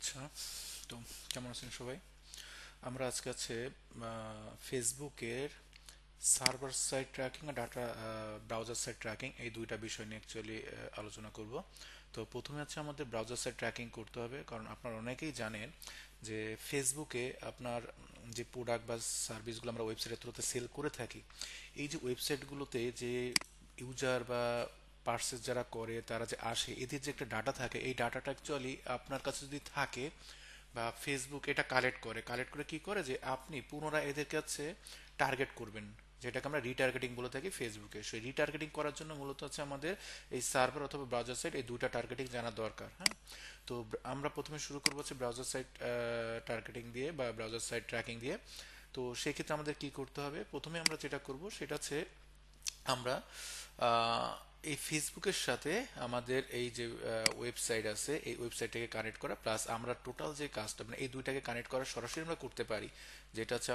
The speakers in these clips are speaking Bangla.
আচ্ছা, তো কেমন আছেন সবাই? আমরা আজকে আছে ফেসবুকের সার্ভার সাইড ট্র্যাকিং আর ডাটা ব্রাউজার সাইড ট্র্যাকিং এই দুইটা বিষয় নিয়ে অ্যাকচুয়ালি আলোচনা করব। তো প্রথমে আছে আমাদের ব্রাউজার সাইড ট্র্যাকিং করতে হবে, কারণ আপনারা অনেকেই জানেন যে ফেসবুকে আপনার যে প্রোডাক্ট বা সার্ভিসগুলো আমরা ওয়েবসাইটের থ্রুতে সেল করে থাকি, এই যে ওয়েবসাইটগুলোতে যে ইউজার বা পার্সেস যারা করে তারা যে আসে, এদের যে একটা ডাটা থাকে, এই ডাটাটা অ্যাকচুয়ালি আপনার কাছে যদি থাকে বা ফেসবুক এটা কালেক্ট করে কি করে যে আপনি পুনরায় এদের কাছে টার্গেট করবেন, যেটাকে আমরা রিটার্গেটিং বলে থাকি ফেসবুকে। সেই রিটার্গেটিং করার জন্য মূলত হচ্ছে আমাদের এই সার্ভার অথবা ব্রাউজার সাইট এই দুইটা টার্গেটিং জানা দরকার। হ্যাঁ, তো আমরা প্রথমে শুরু করবো হচ্ছে ব্রাউজার সাইট টার্গেটিং দিয়ে বা ব্রাউজার সাইট ট্র্যাকিং দিয়ে। তো সেক্ষেত্রে আমাদের কি করতে হবে, প্রথমে আমরা যেটা করব সেটা হচ্ছে আমরা আহ, এই ফেসবুকের সাথে আমাদের এই যে ওয়েবসাইট আছে এই ওয়েবসাইটটাকে কানেক্ট করা, প্লাস আমরা টোটাল যে কাজটা মানে এই দুইটাকে কানেক্ট করা সরাসরি আমরা করতে পারি। যেটা হচ্ছে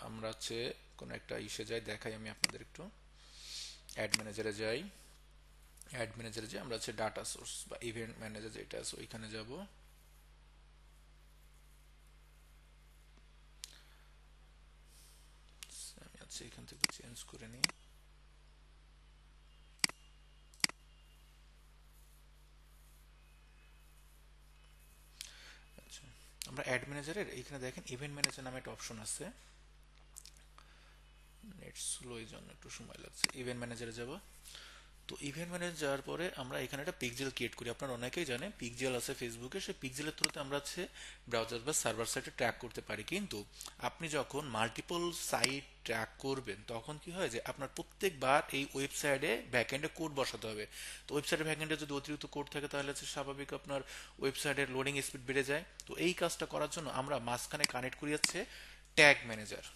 আমরা হচ্ছে কোনো একটা ইসে যাই, দেখাই আমি আপনাদের একটু। অ্যাড ম্যানেজারে যাই আমরা হচ্ছে ডাটা সোর্স বা ইভেন্ট ম্যানেজার যেটা আছে ওইখানে যাব। আমি হচ্ছে এখান থেকে চেঞ্জ করে নিই। আচ্ছা, আমরা অ্যাড ম্যানেজারের এইখানে দেখেন ইভেন্ট ম্যানেজার নামে একটা অপশন আছে। নেট স্লো এই জন্য একটু সময় লাগছে। ইভেন্ট ম্যানেজারে যাব। তো ইভেন্ট ম্যানেজার যাওয়ার পরে আমরা এখানে একটা পিক্সেল ক্রিয়েট করি। আপনারা অনেকেই জানেন পিক্সেল আছে ফেসবুকে, সেই পিক্সেলের থ্রুতে আমরা হচ্ছে ব্রাউজার বা সার্ভার সাইটে ট্র্যাক করতে পারি। কিন্তু আপনি যখন মাল্টিপল সাইট ট্র্যাক করবেন তখন কি হয় যে আপনার প্রত্যেকবার এই ওয়েবসাইটে ব্যাকএন্ডে কোড বসাতে হবে। তো ওয়েবসাইটের ব্যাকএন্ডে যদি অতিরিক্ত কোড থাকে তাহলে হচ্ছে স্বাভাবিক আপনার ওয়েবসাইটের লোডিং স্পিড বেড়ে যায়। তো এই কাজটা করার জন্য আমরা মাঝখানে কানেক্ট করি হচ্ছে ট্যাগ ম্যানেজার।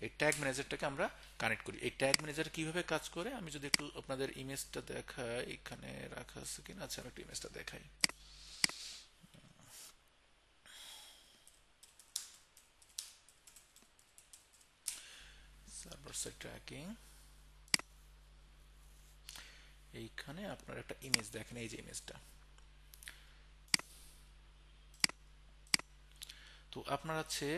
এই ট্যাগ ম্যানেজারটাকে আমরা কানেক্ট করি। এই ট্যাগ ম্যানেজার কিভাবে কাজ করে আমি যদি একটু আপনাদের ইমেজটা দেখাই, এখানে রাখা আছে কিনা। আচ্ছা, আমি একটু ইমেজটা দেখাই। সার্ভার সাইড ট্র্যাকিং, এইখানে আপনার একটা ইমেজ দেখেন, এই যে ইমেজটা। তো আপনারা হচ্ছে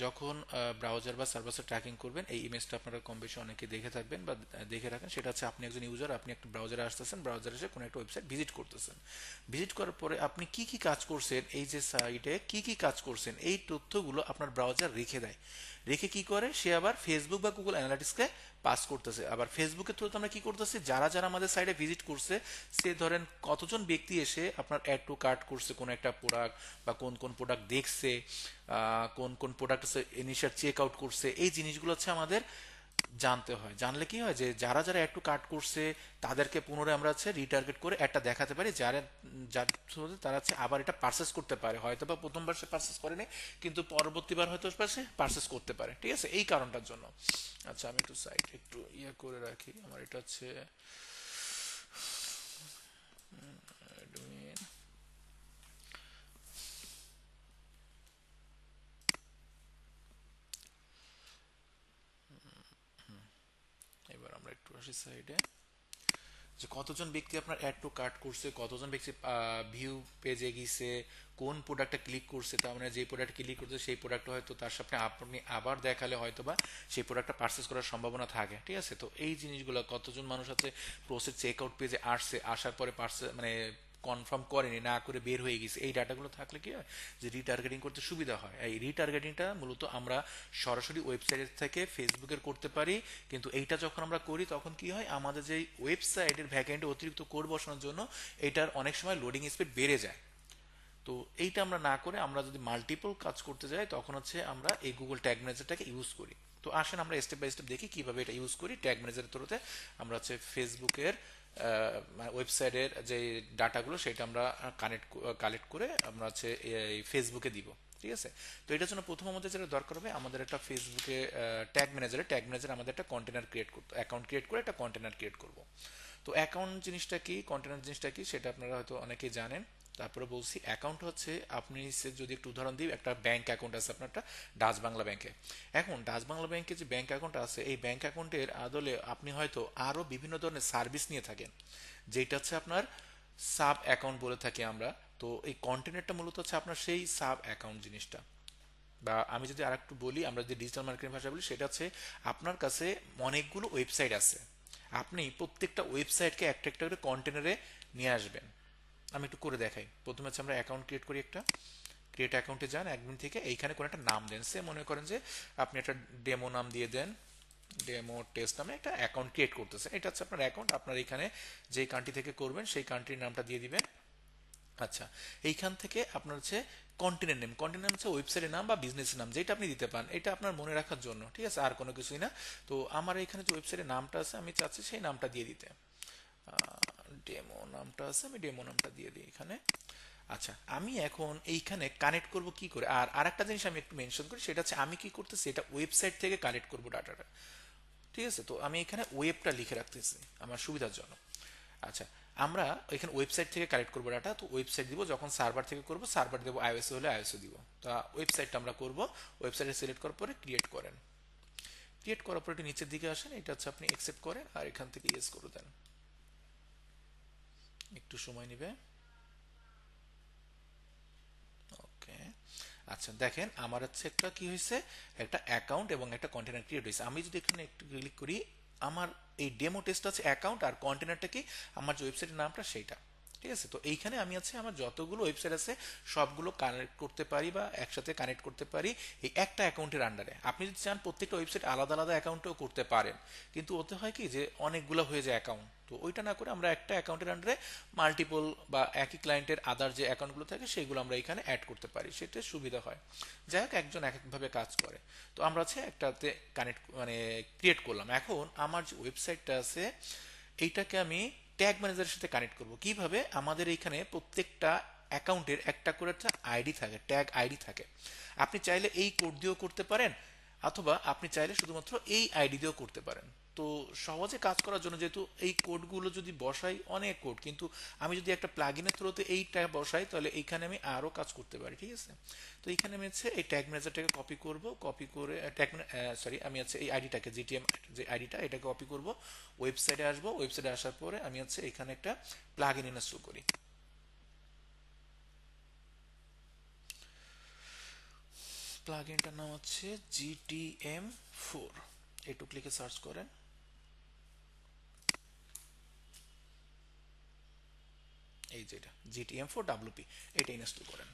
যখন ব্রাউজার বা সার্ভার ট্র্যাকিং করবেন এই ইমেজটা আপনারা কম বেশি অনেকে দেখে থাকবেন বা দেখে রাখেন। সেটা হচ্ছে আপনি একজন ইউজার, আপনি একটা ব্রাউজারে আসতেছেন, ব্রাউজারে এসে কোনো একটা ওয়েবসাইট ভিজিট করতেছেন। ভিজিট করার পরে আপনি কি কি কাজ করছেন, এই যে সাইটে কি কি কাজ করছেন এই তথ্যগুলো আপনার ব্রাউজার রেখে দেয়। রেখে কি করে সে আবার ফেসবুক বা গুগল অ্যানালিটিক্সকে পাস করতেছে। আবার ফেসবুকের থ্রুতে আমরা কি করতেছি, যারা যারা আমাদের সাইটে ভিজিট করছে, সে ধরেন কতজন ব্যক্তি এসে আপনার অ্যাড টু কার্ট করছে কোন একটা প্রোডাক্ট, বা কোন কোন প্রোডাক্ট দেখছে, কোন কোন প্রোডাক্ট ইনিশিয়াল চেক আউট করছে, এই জিনিসগুলো হচ্ছে আমাদের জানতে হয়। জানলে কি হয় যে যারা যারা একটু কাট করছে তাদেরকে পুনরায় আমরা হচ্ছে রিটার্গেট করে একটা দেখাতে পারি, যারা যার through তে তারা হচ্ছে আবার এটা পারচেস করতে পারে। হয়তো বা প্রথমবার সে পারচেস করেনি, কিন্তু পরবর্তীবার হয়তো সে পারচেস করতে পারে। ঠিক আছে, এই কারণটার জন্য। আচ্ছা, আমি একটু সাইট একটু ইয়ে করে রাখি। আমার এটা হচ্ছে admin। এবার আমরা একটু আসি সাইডে, যে কতজন ব্যক্তি আপনার অ্যাড টু কার্ট করছে, কতজন ব্যক্তি ভিউ পেজে গিয়েছে, কোন প্রোডাক্টটা ক্লিক করছে। তার মানে যে প্রোডাক্ট ক্লিক করছে সেই প্রোডাক্ট হয়তো তার সাথে আপনি আবার দেখালে হয়তো বা সেই প্রোডাক্টটা পারচেস করার সম্ভাবনা থাকে। ঠিক আছে, তো এই জিনিসগুলো কতজন মানুষ আছে প্রসেস চেক আউট পেজে আসছে, আসার পরে পার্সেল মানে কনফার্ম করেনি, না করে বের হয়ে গেছে, এই ডাটাগুলো থাকলে কি হয় যে রিটার্গেটিং করতে সুবিধা হয়। এই রিটার্গেটিংটা মূলত আমরা সরাসরি ওয়েবসাইট থেকে ফেসবুকের করতে পারি। কিন্তু এইটা যখন আমরা করি তখন কি হয়, আমাদের যে ওয়েবসাইটের ব্যাকএন্ডে অতিরিক্ত কোড বসানোর জন্য এটার অনেক সময় লোডিং স্পিড বেড়ে যায়। তো এইটা আমরা না করে আমরা যদি মাল্টিপল কাজ করতে যাই তখন হচ্ছে আমরা এই গুগল ট্যাগ ম্যানেজারটাকে ইউজ করি। তো আসেন আমরা স্টেপ বাই স্টেপ দেখি কিভাবে এটা ইউজ করি। ট্যাগ ম্যানেজারের থ্রুতে আমরা হচ্ছে ফেসবুকের ওয়েবসাইটের যে ডাটাগুলো সেটা আমরা কালেক্ট করে আমরা হচ্ছে এই ফেসবুকে দিব। ঠিক আছে, তো এটার জন্য প্রথম আমাদের যেটা দরকার হবে, আমাদের একটা ফেসবুকে ট্যাগ ম্যানেজার আমাদের একটা কন্টেনার ক্রিয়েট করতে, অ্যাকাউন্ট ক্রিয়েট করে একটা কন্টেনার ক্রিয়েট করব। তো অ্যাকাউন্ট জিনিসটা কি, কন্টেনার জিনিসটা কি, সেটা আপনারা হয়তো অনেকেই জানেন। তারপরে বলছি, অ্যাকাউন্ট হচ্ছে আপনি যদি একটু উদাহরণ দিই, একটা ব্যাংক অ্যাকাউন্ট আছে আপনার একটা ডাচ বাংলা ব্যাংকে। এখন ডাচ বাংলা ব্যাংকে যে ব্যাংক অ্যাকাউন্ট আছে এই ব্যাংক অ্যাকাউন্টের আদলে আপনি হয়তো আরো বিভিন্ন ধরনের সার্ভিস নিয়ে থাকেন, যেটা হচ্ছে আপনার সাব অ্যাকাউন্ট বলে থাকি আমরা। তো এই কন্টেনারটা মূলত হচ্ছে আপনার সেই সাব অ্যাকাউন্ট জিনিসটা। বা আমি যদি আরেকটু বলি, আমরা যদি ডিজিটাল মার্কেটিং ভাষা বলি, সেটা হচ্ছে আপনার কাছে অনেকগুলো ওয়েবসাইট আছে, আপনি প্রত্যেকটা ওয়েবসাইটকে একটা একটা করে কন্টেনারে নিয়ে আসবেন। আমি একটু করে দেখাই। প্রথমে হচ্ছে আমরা অ্যাকাউন্ট ক্রিয়েট করি একটা। ক্রিয়েট অ্যাকাউন্টে যান, অ্যাডমিন থেকে এইখানে কোনো একটা নাম দেন। সে মনে করেন যে আপনি একটা ডেমো নাম দিয়ে দেন, ডেমো টেস্ট নামে একটা অ্যাকাউন্ট ক্রিয়েট করতেছে। এটা হচ্ছে আপনার অ্যাকাউন্ট, আপনার এখানে যেই কান্ট্রি থেকে করবেন সেই কান্ট্রির নামটা দিয়ে দিবেন। আচ্ছা, এইখান থেকে আপনার হচ্ছে কন্টিনেন্ট নেম, কন্টিনেন্ট হচ্ছে ওয়েবসাইটের নাম বা বিজনেসের নাম, যেটা আপনি দিতে পারেন, এটা আপনার মনে রাখার জন্য, ঠিক আছে, আর কোনো কিছুই না। তো আমার এখানে যে ওয়েবসাইটের নামটা আছে আমি চাচ্ছি সেই নামটা দিয়ে দিতে। ডেমো নামটা আছে, আমি ডেমো নামটা দিয়ে দিই এখানে। আচ্ছা, আমি এখন এইখানে কানেক্ট করব কি করে, আর আরেকটা জিনিস আমি একটু মেনশন করি, সেটা হচ্ছে আমি কি করতেছি, এটা ওয়েবসাইট থেকে কালেক্ট করব ডাটাটা, ঠিক আছে। তো আমি এখানে ওয়েবটা লিখে রাখতেছি আমার সুবিধার জন্য। আচ্ছা, আমরা এখানে ওয়েবসাইট থেকে কালেক্ট করবো ডাটা, তো ওয়েবসাইট দিব, যখন সার্ভার থেকে করব সার্ভার দেবো, আইওএস হলে আইওএস দিব। তা ওয়েবসাইটটা আমরা করব, ওয়েবসাইটে সিলেক্ট করার পরে ক্রিয়েট করেন। ক্রিয়েট করার পরে একটু নিচের দিকে আসেন, এটা হচ্ছে আপনি অ্যাকসেপ্ট করেন আর এখান থেকে ইয়েস করে দেন। একটু সময় নেবে। ওকে। আচ্ছা, দেখেন আমার হচ্ছে একটা কি হয়েছে, একটা অ্যাকাউন্ট এবং একটা কন্টেনার ক্রিয়েট হয়েছে। আমি যদি এখানে একটু ক্লিক করি, আমার এই ডেমো টেস্ট আছে অ্যাকাউন্ট, আর কন্টেনারটা কি আমার যে ওয়েবসাইটের নামটা সেইটা, ঠিক আছে। তো এইখানে আমি আছে আমার যতগুলো ওয়েবসাইট আছে সবগুলো কানেক্ট করতে পারি বা একসাথে কানেক্ট করতে পারি এই একটা অ্যাকাউন্টের আন্ডারে। আপনি যদি চান প্রত্যেকটা ওয়েবসাইট আলাদা আলাদা অ্যাকাউন্টেও করতে পারেন, কিন্তু ওতে হয় কি যে অনেকগুলো হয়ে যায় অ্যাকাউন্ট। তো ওইটা না করে আমরা একটা অ্যাকাউন্টের আন্ডারে মাল্টিপল বা একই ক্লায়েন্টের আদার যে অ্যাকাউন্টগুলো থাকে সেগুলো আমরা এখানে অ্যাড করতে পারি, সেটা সুবিধা হয়। যাই হোক, একজন এক একভাবে কাজ করে। তো আমরা হচ্ছে একটাতে কানেক্ট মানে ক্রিয়েট করলাম। এখন আমার যে ওয়েবসাইটটা আছে এইটাকে আমি ট্যাগ ম্যানেজারের সাথে কানেক্ট করব কিভাবে, আমাদের এইখানে প্রত্যেকটা অ্যাকাউন্টের একটা করে একটা আইডি থাকে, ট্যাগ আইডি থাকে। আপনি চাইলে এই কোড দিয়েও করতে পারেন, অথবা আপনি চাইলে শুধুমাত্র এই আইডি দিয়েও করতে পারেন। তো সহজে কাজ করার জন্য যেহেতু এই কোডগুলো যদি বসাই অনেক কোড, কিন্তু আমি যদি একটা প্লাগইনের থ্রুতে এইটা বসাই তাহলে এইখানে আমি আরো কাজ করতে পারি, ঠিক আছে। তো এইখানে আমি হচ্ছে এই ট্যাগ ম্যানেজারটাকে কপি করব, কপি করে ট্যাগ সরি আমি হচ্ছে এই আইডিটাকে জিটিএম যে আইডিটা এটাকে কপি করব, ওয়েবসাইটে আসবো, ওয়েবসাইটে আসার পরে আমি হচ্ছে এখানে একটা প্লাগইন ইনস্টল করি। প্লাগইনটার নাম হচ্ছে GTM4, একটু ক্লিকে সার্চ করেন। এই যেটা GTM4 WP, এটা ইনস্টল করেন।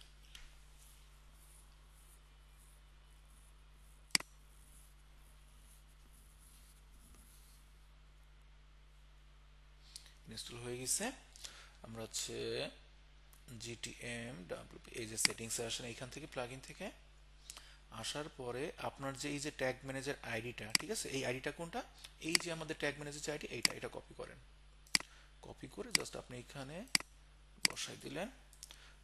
ইনস্টল হয়ে গেছে। আমরা হচ্ছে GTM WP, এই যে সেটিংসে আসেন, এইখান থেকে প্লাগইন থেকে আসার পরে আপনার যে এই যে ট্যাগ ম্যানেজার আইডিটা, ঠিক আছে, এই আইডিটা কোনটা, এই যে আমাদের ট্যাগ ম্যানেজার যে আইডি এইটা, এটা কপি করেন। কপি করে জাস্ট আপনি এখানে বসাই দিলেন।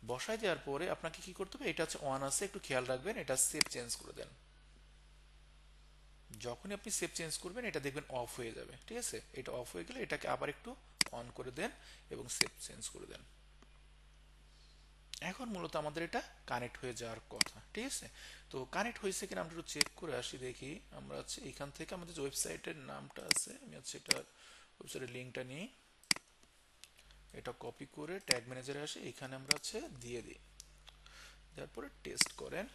বসাই দেওয়ার পরে আপনাকে কি করতে হবে, এটা হচ্ছে অন আছে, একটু খেয়াল রাখবেন, এটা সেভ চেঞ্জ করে দেন। যখনই আপনি সেভ চেঞ্জ করবেন এটা দেখবেন অফ হয়ে যাবে, ঠিক আছে। এটা অফ হয়ে গেলে এটাকে আবার একটু অন করে দেন এবং সেভ চেঞ্জ করে দেন। এখন মূলত আমাদের এটা কানেক্ট হয়ে যাওয়ার কথা, ঠিক আছে। তো কানেক্ট হয়েছে কিনা আমরা একটু চেক করে আসি, দেখি। আমরা হচ্ছে এখান থেকে আমাদের যে ওয়েবসাইটের নামটা আছে, আমি হচ্ছে এটা ওয়েবসাইটের লিঙ্কটা নিই, এটা কপি করে ট্যাগ ম্যানেজারে আসে, এখানে আমরা হচ্ছে দিয়ে দিই। তারপরে টেস্ট করেন।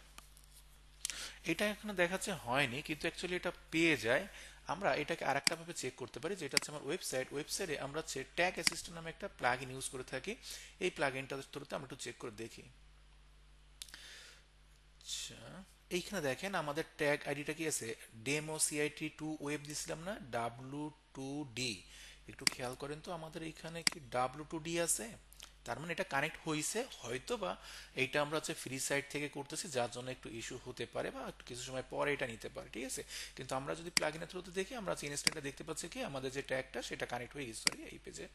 এটা এখানে দেখাচ্ছে হয়নি, কিন্তু অ্যাকচুয়ালি এটা পেয়ে যায়। আমরা এটাকে আরেকটা ভাবে চেক করতে পারি, যেটা হচ্ছে আমার ওয়েবসাইটে আমরা হচ্ছে ট্যাগ অ্যাসিস্ট্যান্ট নামে একটা প্লাগইন ইউজ করে থাকি। এই প্লাগইনটার থ্রুতে আমরা একটু চেক করে দেখি। আচ্ছা, এইখানে দেখেন আমাদের ট্যাগ আইডিটা কি আছে, ডেমো CIT2 ওয়েব দিছিলাম না, W2D। একটু খেয়াল করেন তো আমাদের এইখানে কি W2D আছে। তার মানে এটা কানেক্ট হয়েছে হয়তো, বা এইটা আমরা হচ্ছে ফ্রি সাইট থেকে করতেছি যার জন্য একটু ইস্যু হতে পারে বা একটু কিছু সময় পরে এটা নিতে পারে, ঠিক আছে। কিন্তু আমরা যদি প্লাগইনের থ্রুতে দেখি আমরা ইনস্ট্যান্টে দেখতে পাচ্ছি কি আমাদের যে ট্যাগটা সেটা কানেক্ট হয়ে গেছে। সরি, এই পেজে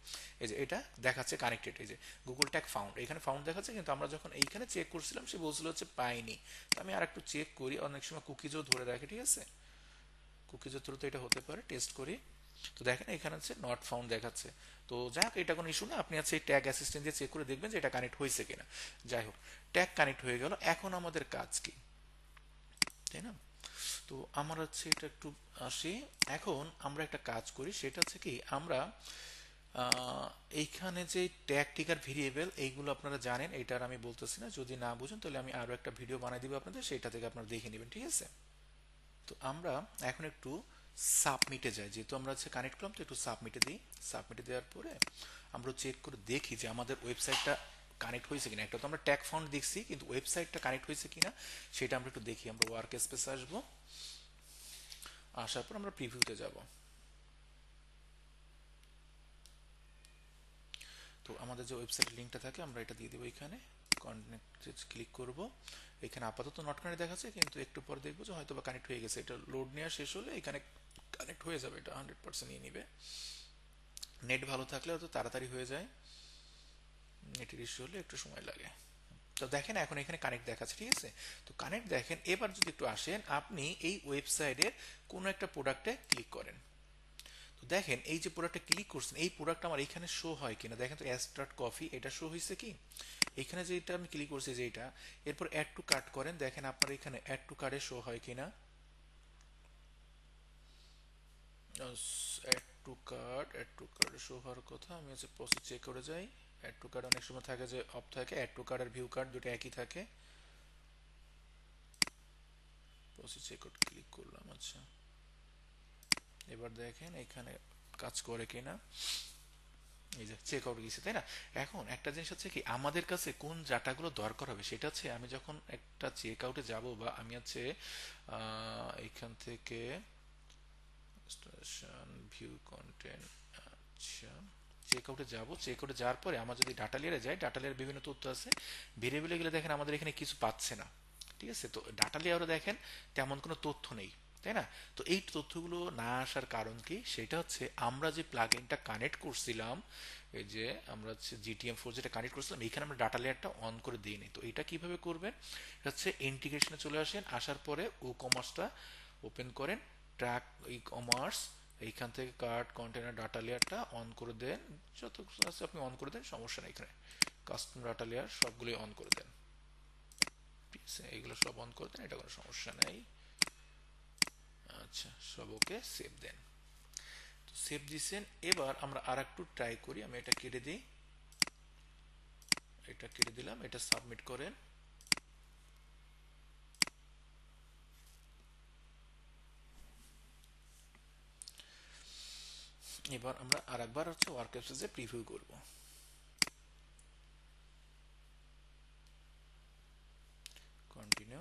এই যে এটা দেখাচ্ছে কানেক্টেড, এই যে গুগল ট্যাগ ফাউন্ড, এখানে ফাউন্ড দেখাচ্ছে, কিন্তু আমরা যখন এইখানে চেক করছিলাম সে বলছিল হচ্ছে পাইনি। তো আমি আর একটু চেক করি, অনেক সময় কুকিজও ধরে রাখে, ঠিক আছে, কুকিজের থ্রুতে এটা হতে পারে, টেস্ট করি। তো দেখেন এখানে হচ্ছে নট ফাউন্ড দেখাচ্ছে। তো যাই হোক, এটা কোনো ইস্যু না, আপনি হচ্ছে এই ট্যাগ অ্যাসিস্ট্যান্ট দিয়ে চেক করে দেখবেন যে এটা কানেক্ট হয়েছে কিনা। যাই হোক, ট্যাগ কানেক্ট হয়ে গেল, এখন আমাদের কাজ কি, তাই না। তো আমরা হচ্ছে এটা একটু আসি। এখন আমরা একটা কাজ করি, সেটা হচ্ছে কি আমরা আহ, এইখানে যে ট্যাগ টিকার ভেরিয়েবল এইগুলো আপনারা জানেন, এটার আমি বলতেছি না, যদি না বুঝেন তাহলে আমি আরো একটা ভিডিও বানাই দিব আপনাদের, সেটা থেকে আপনারা দেখে নেবেন, ঠিক আছে? তো আমরা এখন একটু সাবমিটে যাই, যেহেতু আমরা হচ্ছে কানেক্ট করলাম, তো একটু সাবমিটে দিই। সাবমিটে দেওয়ার পরে আমরা চেক করে দেখি যে আমাদের ওয়েবসাইটটা কানেক্ট হয়েছে কিনা। একটা তো আমরা ট্যাগ ফাউন্ড দেখছি, কিন্তু ওয়েবসাইটটা কানেক্ট হয়েছে কিনা সেটা আমরা একটু দেখি। আমরা ওয়ার্ক স্পেসে আসবো, আসার পর আমরা প্রিভিউতে যাব। তো আমাদের যে ওয়েবসাইটের লিঙ্কটা থাকে আমরা এটা দিয়ে দেবো এখানে, কনেক্টে ক্লিক করব। এখানে আপাতত নট কানেক্ট দেখাচ্ছে, কিন্তু একটু পর দেখবো যে হয়তো বা কানেক্ট হয়ে গেছে। এটা লোড নেওয়া শেষ হলে এখানে কানেক্ট হয়ে যাবে, এটা 100% নিয়ে নিবে। নেট ভালো থাকলে হয়তো তাড়াতাড়ি হয়ে যায়, নেটের ইস্যু হলে একটু সময় লাগে। তো দেখেন এখন এখানে কানেক্ট দেখাচ্ছে, ঠিক আছে? তো কানেক্ট দেখেন। এবার যদি একটু আসেন, আপনি এই ওয়েবসাইটের কোনো একটা প্রোডাক্টে ক্লিক করেন। তো দেখেন এই যে প্রোডাক্টে ক্লিক করছেন, এই প্রোডাক্ট আমার এখানে শো হয় কিনা দেখেন তো। স্টার্ট কফি এটা শো হয়েছে কি? এখানে যেটা আমি ক্লিক করছি যেটা, এরপর অ্যাড টু কার্ট করেন, দেখেন আপনার এখানে অ্যাড টু কার্টে শো হয় কিনা। অ্যাড টু কার্ট শো হওয়ার কথা। আমি হচ্ছে প্রসেস চেক করে যাই। অ্যাড টু কার্ট অনেক সময় থাকে যে অফ থাকে, অ্যাড টু কার্ট আর ভিউ কার্ট দুটো একই থাকে। প্রসেস চেক আউট ক্লিক করলাম, আচ্ছা। এবার দেখেন এখানে কাজ করে কিনা। এই যে চেক আউট গেছে, তাই না? এখন একটা জিনিস হচ্ছে কি, আমাদের কাছে কোন ডাটাগুলো দরকার হবে সেটা হচ্ছে, আমি যখন একটা চেক আউটে যাব, বা আমি হচ্ছে এখান থেকে ভিউ কন্টেন্ট, আচ্ছা, চেক আউটে যাব। চেক আউটে যাওয়ার পরে আমার যদি ডাটা লেয়ারে যাই, ডাটা লেয়ারে বিভিন্ন তথ্য আছে। ভেরিয়েবলে গেলে দেখেন আমাদের এখানে কিছু পাচ্ছে না, ঠিক আছে? তো ডাটা লেয়ারে দেখেন তেমন কোনো তথ্য নেই, তাই না? তো এই তথ্যগুলো না আসার কারণ কি, সেটা হচ্ছে আমরা যে প্লাগইনটা কানেক্ট করছিলাম, এই যে আমরা হচ্ছে GTM4 যেটা কানেক্ট করছিলাম, এখানে আমরা ডাটা লেয়ারটা অন করে দিইনি। তো এটা কিভাবে করবেন, এটা হচ্ছে ইন্টিগ্রেশনে চলে আসেন, আসার পরে ও কমার্সটা ওপেন করেন, ট্র্যাক ই কমার্স, এইখান থেকে কার্ট কন্টেনার ডাটা লেয়ারটা অন করে দেন। যত আছে আপনি অন করে দেন, সমস্যা নেই। এখানে কাস্টম ডাটা লেয়ার সবগুলোই অন করে দেন, ঠিক আছে? এগুলো সব অন করে দেন, এটা কোনো সমস্যা নেই। আচ্ছা, সব ওকে, সেভ দেন। তো সেভ দিছেন। এবার আমরা আর একটু ট্রাই করি, আমি এটা কেটে দিই, এটা কেটে দিলাম, এটা সাবমিট করেন। এবার আমরা আর একবার হচ্ছে ওয়ার্ক অ্যাপসে প্রিভিউ করব। কন্টিনিউ।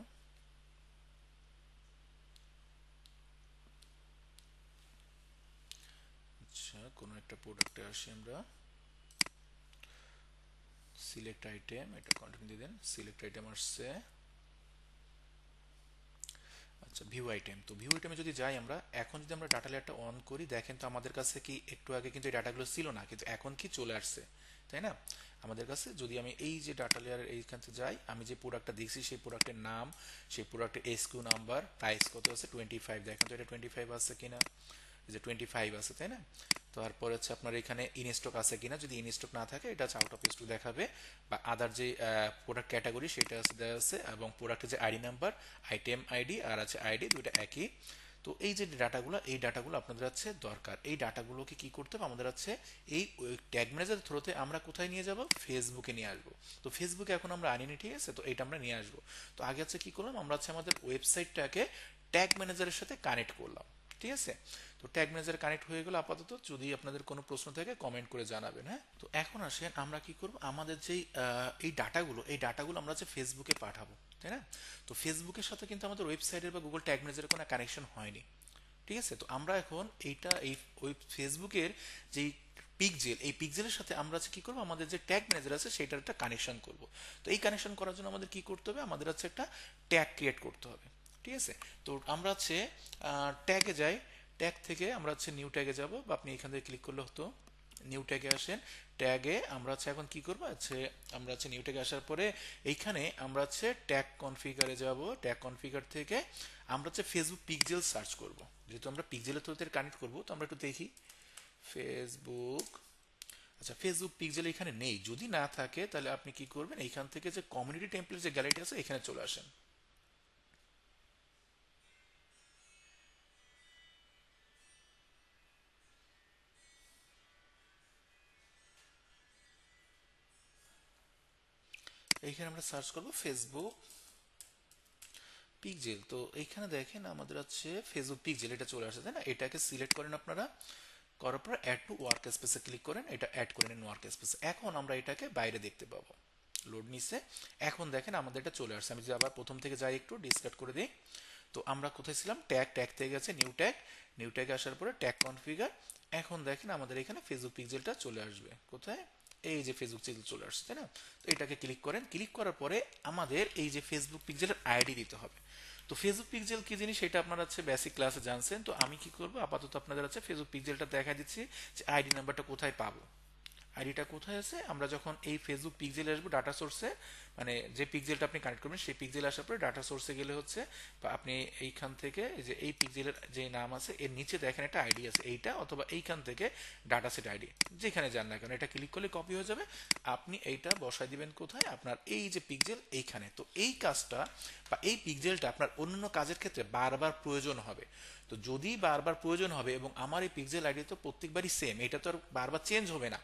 আচ্ছা, কোনো একটা প্রোডাক্টে আসি আমরা, সিলেক্ট আইটেম, এটা কন্টিনিউ দিয়ে দেন। সিলেক্ট আইটেম আসছে, আচ্ছা ভিউ আইটেম। তো ভিউ আইটেমে যদি যাই আমরা, এখন যদি আমরা ডাটা লেয়ারটা অন করি, দেখেন তো আমাদের কাছে কি একটু আগে কিন্তু এই ডাটাগুলো ছিল না, কিন্তু এখন কি চলে আসছে, তাই না? আমাদের কাছে যদি আমি এই যে ডাটা লেয়ারের এইখানে যাই, আমি যে প্রোডাক্টটা দেখছি সেই প্রোডাক্টের নাম, সেই প্রোডাক্টের এসকিউ নাম্বার, প্রাইস কত আছে 25, দেখেন তো এটা 25 আছে কিনা। এই যে 25 আছে, তাই না? তারপর হচ্ছে আপনার এখানে ইন স্টক আছে কিনা, যদি ইন স্টক না থাকে এটা হচ্ছে আউট অফ স্টক দেখাবে, বা আদার যে প্রোডাক্ট ক্যাটাগরি সেটা আছে দেওয়া আছে, এবং প্রোডাক্টের যে আইডি নাম্বার, আইটেম আইডি আর আছে আইডি, দুইটা একই। তো এই যে ডাটাগুলো, এই ডাটাগুলো আপনাদের আছে দরকার। এই ডাটাগুলোকে কি করতে হবে আমাদের আছে, এই ট্যাগ ম্যানেজার থ্রুতে আমরা কোথায় নিয়ে যাব, ফেসবুকে নিয়ে আসবো। তো ফেসবুকে এখন আমরা আনিনি, ঠিক আছে? তো এটা আমরা নিয়ে আসবো। তো আগে হচ্ছে কি করলাম, আমরা হচ্ছে আমাদের ওয়েবসাইটটাকে ট্যাগ ম্যানেজারের সাথে কানেক্ট করলাম, ঠিক আছে? তো ট্যাগ ম্যানেজার কানেক্ট হয়ে গেল আপাতত। যদি আপনাদের কোনো প্রশ্ন থাকে কমেন্ট করে জানাবেন, হ্যাঁ? তো এখন আসেন আমরা কি করব, আমাদের যেই এই ডাটাগুলো আমরা হচ্ছে ফেসবুকে পাঠাবো, তাই না? তো ফেসবুকের সাথে কিন্তু আমাদের ওয়েবসাইটের বা গুগল ট্যাগ ম্যানেজারের কোনো কানেকশন হয়নি, ঠিক আছে? তো আমরা এখন এইটা এই ওই ফেসবুকের যেই পিকজেল, এই পিকজেলের সাথে আমরা হচ্ছে কি করব, আমাদের যে ট্যাগ ম্যানেজার আছে সেটার একটা কানেকশন করব। তো এই কানেকশন করার জন্য আমাদের কি করতে হবে, আমাদের হচ্ছে একটা ট্যাগ ক্রিয়েট করতে হবে, ঠিক আছে? তো আমরা হচ্ছে ট্যাগে যাই, ট্যাগ থেকে আমরা হচ্ছে নিউ ট্যাগে যাব, বা আপনি এখান থেকে ক্লিক করলে হতো। নিউ ট্যাগে আসেন, ট্যাগে আমরা হচ্ছে এখন কি করবো, আছে আমরা হচ্ছে নিউ ট্যাগে আসার পরে এইখানে আমরা হচ্ছে ট্যাগ কনফিগারে যাব। ট্যাগ কনফিগার থেকে আমরা হচ্ছে ফেসবুক পিক্সেল সার্চ করব। যেহেতু আমরা পিক্সেলের থ্রুতে কানেক্ট করব, তো আমরা একটু দেখি ফেসবুক। আচ্ছা, ফেসবুক পিক্সেল এখানে নেই। যদি না থাকে তাহলে আপনি কি করবেন, এইখান থেকে যে কমিউনিটি টেমপ্লেট যে গ্যালারি আছে এখানে চলে আসেন। এইখানে আমরা সার্চ করব ফেসবুক পিকজেল। তো এইখানে দেখেন আমাদের হচ্ছে ফেসবুক পিকজেল, এটা চলে আসছে তাই না। এটাকে সিলেক্ট করেন আপনারা, করার পর অ্যাড টু ওয়ার্ক স্পেসে ক্লিক করেন, এটা অ্যাড করে নেন ওয়ার্ক স্পেসে। এখন আমরা এটাকে বাইরে দেখতে পাবো, লোড নিচ্ছে। এখন দেখেন আমাদের এটা চলে আসছে। আমি যদি আবার প্রথম থেকে যাই, একটু ডিসকার্ড করে দিই। তো আমরা কোথায় ছিলাম, ট্যাগ, ট্যাগ থেকে গেছে নিউ ট্যাগ, নিউ ট্যাগে আসার পরে ট্যাগ কনফিগার। এখন দেখেন আমাদের এখানে ফেসবুক পিক্সেলটা চলে আসবে কোথায়, এই যে ফেসবুক পিক্সেল চলে আসছে তাই না। তো এটাকে ক্লিক করেন, ক্লিক করার পরে আমাদের এই যে ফেসবুক পিক্সেলের আইডি দিতে হবে। তো ফেসবুক পিক্সেল কি জিনিস সেটা আপনারা হচ্ছে বেসিক ক্লাসে জানছেন। তো আমি কি করব, আপাতত আপনাদের হচ্ছে ফেসবুক পিক্সেলটা দেখা দিচ্ছি যে আইডি নাম্বারটা কোথায় পাবো। আইডিটা কোথায় আছে, আমরা যখন এই ফেসবুক পিক্সেলে আসবো ডাটা সোর্সে, মানে যে পিক্সেলটা আপনি কানেক্ট করবেন সেই পিক্সেল আসার পরে ডাটা সোর্সে গেলে হচ্ছে, বা আপনি এইখান থেকে এই যে এই পিক্সেলের যে নাম আছে এর নিচে দেখেন একটা আইডি আছে, এইটা অথবা এইখান থেকে ডাটা সেট আইডি, যেখানে যান না কেন এটা ক্লিক করলে কপি হয়ে যাবে। আপনি এইটা বসাই দিবেন কোথায়, আপনার এই যে পিক্সেল এইখানে। তো এই কাজটা বা এই পিক্সেলটা আপনার অন্য কাজের ক্ষেত্রে বারবার প্রয়োজন হবে। তো যদি বারবার প্রয়োজন হবে, এবং আমার এই পিক্সেল আইডি তো প্রত্যেকবারই সেম, এটা তো আর বারবার চেঞ্জ হবে না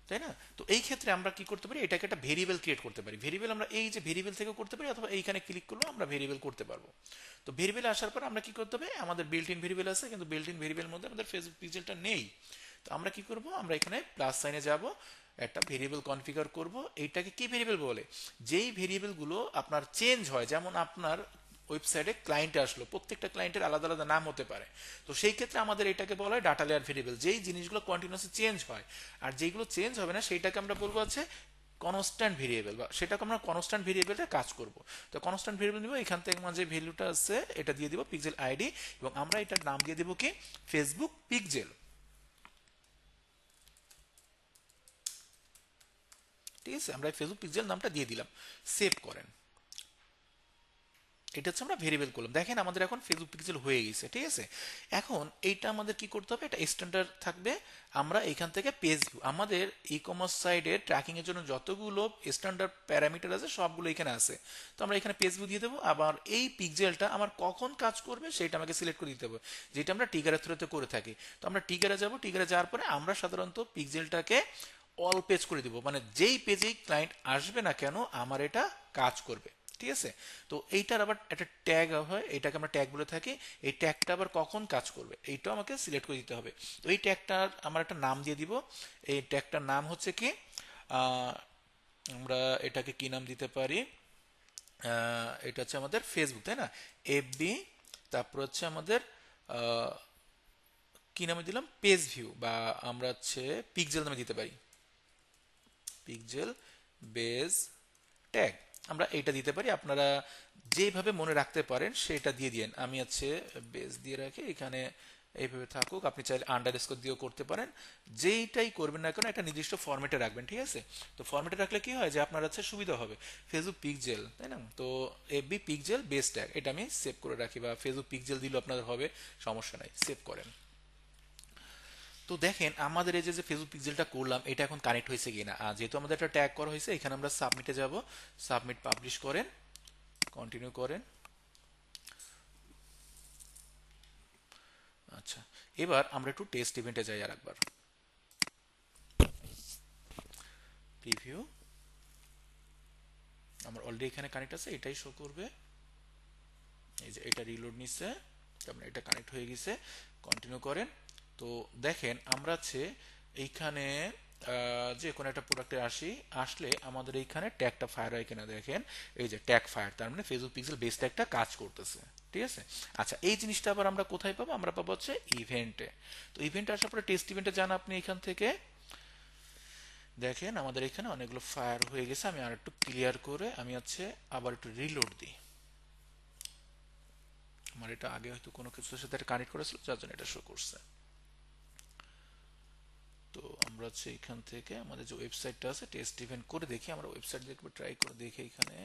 তাই না। তো এই ক্ষেত্রে আমরা কি করতে পারি, এটাকে একটা ভেরিয়েবল ক্রিয়েট করতে পারি। ভেরিয়েবল আমরা এই যে ভেরিয়েবল থেকে করতে পারি, অথবা এইখানে ক্লিক করলেও আমরা ভেরিয়েবল করতে পারবো। তো ভেরিয়েবল আসার পর আমরা কি করতে হবে, আমাদের বিল্ট ইন ভেরিয়েবল আছে, কিন্তু বিল্ট ইন ভেরিয়েবল মধ্যে আমাদের ফেসবুক পিক্সেলটা নেই। তো আমরা কি করব, আমরা এখানে প্লাস সাইনে যাব, একটা ভেরিয়েবল কনফিগার করব। এইটাকে কি ভেরিয়েবল বলে, যেই ভেরিয়েবল গুলো আপনার চেঞ্জ হয়, যেমন আপনার ওয়েবসাইটে ক্লায়েন্ট আসলো, প্রত্যেকটা ক্লায়েন্টের আলাদা আলাদা নাম হতে পারে। তো সেই ক্ষেত্রে আমাদের এটাকে বলা হয় ডাটা লেয়ার ভেরিয়েবল, যেই জিনিসগুলো কন্টিনিউসলি চেঞ্জ হয়। আর যেগুলো চেঞ্জ হবে না সেইটাকে আমরা বলবো হচ্ছে কনস্ট্যান্ট ভেরিয়েবল, বা সেটাকে আমরা কনস্ট্যান্ট ভেরিয়েবলটা কাজ করব। তো কনস্ট্যান্ট ভেরিয়েবল নিব, এখান থেকে আমার যে ভ্যালুটা আছে এটা দিয়ে দিব পিক্সেল আইডি, এবং আমরা এটার নাম দিয়ে দিব কি ফেসবুক পিক্সেল। ঠিক আছে, আমরা ফেসবুক পিক্সেল নামটা দিয়ে দিলাম, সেভ করেন। এটা হচ্ছে আমরা ভেরিয়েবল করলাম। দেখেন আমাদের এখন ফেসবুক পিক্সেল হয়ে গেছে। ঠিক আছে, এখন এইটা আমাদের কি করতে হবে, এটা স্ট্যান্ডার্ড থাকবে। আমরা এখান থেকে পেজ ভিউ, আমাদের ই কমার্স সাইডে ট্র্যাকিং এর জন্য যতগুলো স্ট্যান্ডার্ড প্যারামিটার আছে সবগুলো এখানে আছে। তো আমরা এখানে পেজ ভিউ দিয়ে দেবো। আবার এই পিক্সেলটা আমার কখন কাজ করবে সেটা আমাকে সিলেক্ট করে দিতে হবে, যেটা আমরা টিগারের থ্রুতে করে থাকি। তো আমরা টিগারে যাব, টিগারে যাওয়ার পরে আমরা সাধারণত পিক্সেলটাকে অল পেজ করে দিব, মানে যেই পেজেই ক্লায়েন্ট আসবে না কেন আমার এটা কাজ করবে। ঠিক আছে, তো এইটার আবার একটা ট্যাগ হয়, এটাকে আমরা ট্যাগ বলে থাকি। এই ট্যাগটা আবার কখন কাজ করবে এইটাও আমাকে সিলেক্ট করে দিতে হবে। তো এই ট্যাগটার আমার একটা নাম দিয়ে দিব। এই ট্যাগটার নাম হচ্ছে কি, আহ, আমরা এটাকে কি নাম দিতে পারি, এটা হচ্ছে আমাদের ফেসবুক তাই না, এফবি। তারপর হচ্ছে আমাদের আহ, কি নামে দিলাম, পেজ ভিউ, বা আমরা হচ্ছে পিক্সেল নামে দিতে পারি, পিক্সেল বেজ ট্যাগ। আমরা এইটা দিতে পারি, আপনারা যেভাবে মনে রাখতে পারেন সেটা দিয়ে দিন। আমি হচ্ছে বেস দিয়ে রাখি এখানে, এইভাবে থাকুক। আপনি চাইলে আন্ডারস্কোর দিয়েও করতে পারেন, যেইটাই করবেন না কেন একটা নির্দিষ্ট ফরম্যাটে রাখবেন। ঠিক আছে, তো ফরম্যাটে রাখলে কি হয় যে আপনার হচ্ছে সুবিধা হবে। ফেসবুক পিক্সেল তাই না, তো এফবি পিক্সেল বেস ট্যাগ এটা আমি সেভ করে রাখি, বা ফেসবুক পিক্সেল দিলেও আপনাদের হবে, সমস্যা নাই, সেভ করেন। তো দেখেন আমাদের এই যে ফেসবুক পিক্সেলটা করলাম এটা এখন কানেক্ট হয়েছে কিনা। যেহেতু আমাদের একটা ট্যাগ করা হয়েছে, এখানে আমরা সাবমিটে যাব, সাবমিট পাবলিশ করেন, কন্টিনিউ করেন। আচ্ছা, এবার আমরা একটু টেস্ট ইভেন্টে যাই আর একবার, প্রিভিউ। আমার অলরেডি এখানে কানেক্ট আছে, এটাই শো করবে। এই যে এটা রিলোড নিচ্ছে, তার মানে এটা কানেক্ট হয়ে গেছে। কন্টিনিউ করেন। তো দেখেন আমরা হচ্ছে এইখানে যে কোনো একটা প্রোডাক্টে আসলে আমাদের এইখানে ট্যাগটা ফায়ার হয় কিনা দেখেন, এই যে ট্যাগ ফায়ার, তার মানে ফেসবুক পিক্সেল বেস ট্যাগটা কাজ করতেছে। ঠিক আছে, আচ্ছা এই জিনিসটা আবার আমরা কোথায় পাবো, আমরা পাবো হচ্ছে ইভেন্টে। তো ইভেন্টে আসার পরে টেস্ট ইভেন্টে যান আপনি, এখান থেকে দেখেন আমাদের এখানে অনেকগুলো ফায়ার হয়ে গেছে। আমি আর একটু ক্লিয়ার করে আমি হচ্ছে আবার একটু রিলোড দিই। আমার এটা আগে হয়তো কোনো কিছুর সাথে কানেক্ট করেছিল যার জন্য এটা শো করছে। তো আমরা হচ্ছে এখান থেকে আমাদের যে ওয়েবসাইটটা আছে টেস্ট ইভেন্ট করে দেখি, আমরা ওয়েবসাইট দেখবো, ট্রাই করে দেখি। এখানে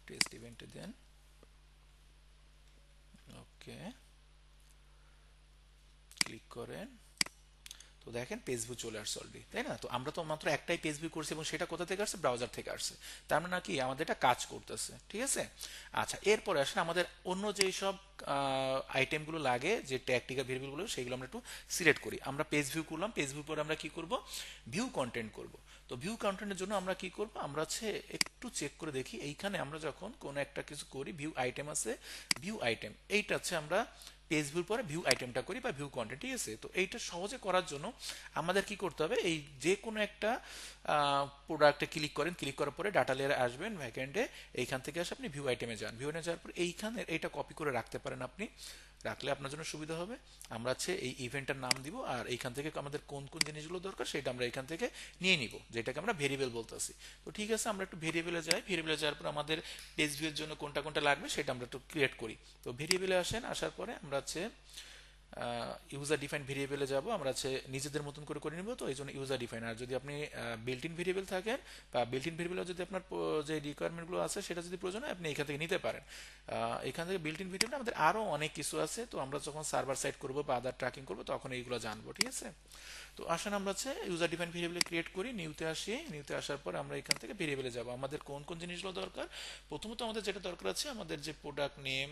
টেস্ট ইভেন্টে দেন, ওকে ক্লিক করেন। তো দেখেন পেজ ভিউ চলে আসছে অলরেডি তাই না। তো আমরা তো মাত্র একটাই পেজ ভিউ করছি, এবং সেটা কোথা থেকে আসছে, ব্রাউজার থেকে আসছে। তার মানে কি আমাদের এটা কাজ করতেছে। ঠিক আছে, আচ্ছা এরপরে আসলে আমাদের অন্য যেই সব আইটেমগুলো লাগে, যে ট্যাকটিক্যাল ভেরিয়েবলগুলো, সেগুলো আমরা একটু সিলেক্ট করি। আমরা পেজ ভিউ করলাম, পেজ ভিউ পরে আমরা কি করব, ভিউ কন্টেন্ট করব। তো তো ভিউ কন্টেন্টের জন্য আমরা কি করব, আমরা হচ্ছে একটু চেক করে দেখি এইখানে আমরা যখন কোনো একটা কিছু করি, ভিউ আইটেম আছে, ভিউ আইটেম এইটা হচ্ছে আমরা পেজ ভিউর পরে ভিউ আইটেমটা করি বা ভিউ কন্টেন্ট, ঠিক আছে। তো এইটা সহজে করার জন্য আমাদের কি করতে হবে, এই যে কোনো একটা প্রোডাক্টে ক্লিক করেন, ক্লিক করার পরে ডাটা লেয়ারে আসবেন, ব্যাকএন্ডে এইখান থেকে আসে আপনি ভিউ আইটেমে যান, ভিউ আইটেমে যাওয়ার পর এইখানে এইটা কপি করে রাখতে পারেন আপনি, রাখলে আপনার জন্য সুবিধা হবে। আমরা হচ্ছে এই ইভেন্টের নাম দিব, আর এইখান থেকে আমাদের কোন কোন জিনিসগুলো দরকার সেটা আমরা এখান থেকে নিয়ে নিব, যেটাকে আমরা ভেরিয়েবল বলতেছি। তো ঠিক আছে, আমরা একটু ভেরিয়েবলে যাই, ভেরিয়েবলে যাওয়ার পর আমাদের পেজ ভিউর জন্য কোনটা কোনটা লাগবে সেটা আমরা একটু ক্রিয়েট করি। তো ভেরিয়েবলে আসেন, আসার পরে আমরা হচ্ছে ইউজার ডিফাইন ভেরিয়েবলে যাব, আমরা হচ্ছে নিজেদের মতন করে করে নিব, তো এই জন্য ইউজার ডিফাইন। আর যদি আপনি বিল্ট ইন ভেরিয়েবল থাকেন বা বিল্ট ইন ভেরিয়েবল যদি আপনার যে রিকোয়ারমেন্টগুলো আছে সেটা যদি প্রয়োজন হয় আপনি এখান থেকে নিতে পারেন। এখান থেকে বিল্ট ইন ভেরিয়েবল আমাদের আরও অনেক কিছু আছে, তো আমরা যখন সার্ভার সাইড করব বা আদার ট্র্যাকিং করব তখন এইগুলো জানবো, ঠিক আছে। তো আসেন আমরা হচ্ছে ইউজার ডিফাইন ভেরিয়েবল ক্রিয়েট করি, নিউতে আসি, নিউতে আসার পর আমরা এখান থেকে ভেরিয়েবলে যাব, আমাদের কোন কোন জিনিসগুলো দরকার। প্রথমত আমাদের যেটা দরকার আছে, আমাদের যে প্রোডাক্ট নেম,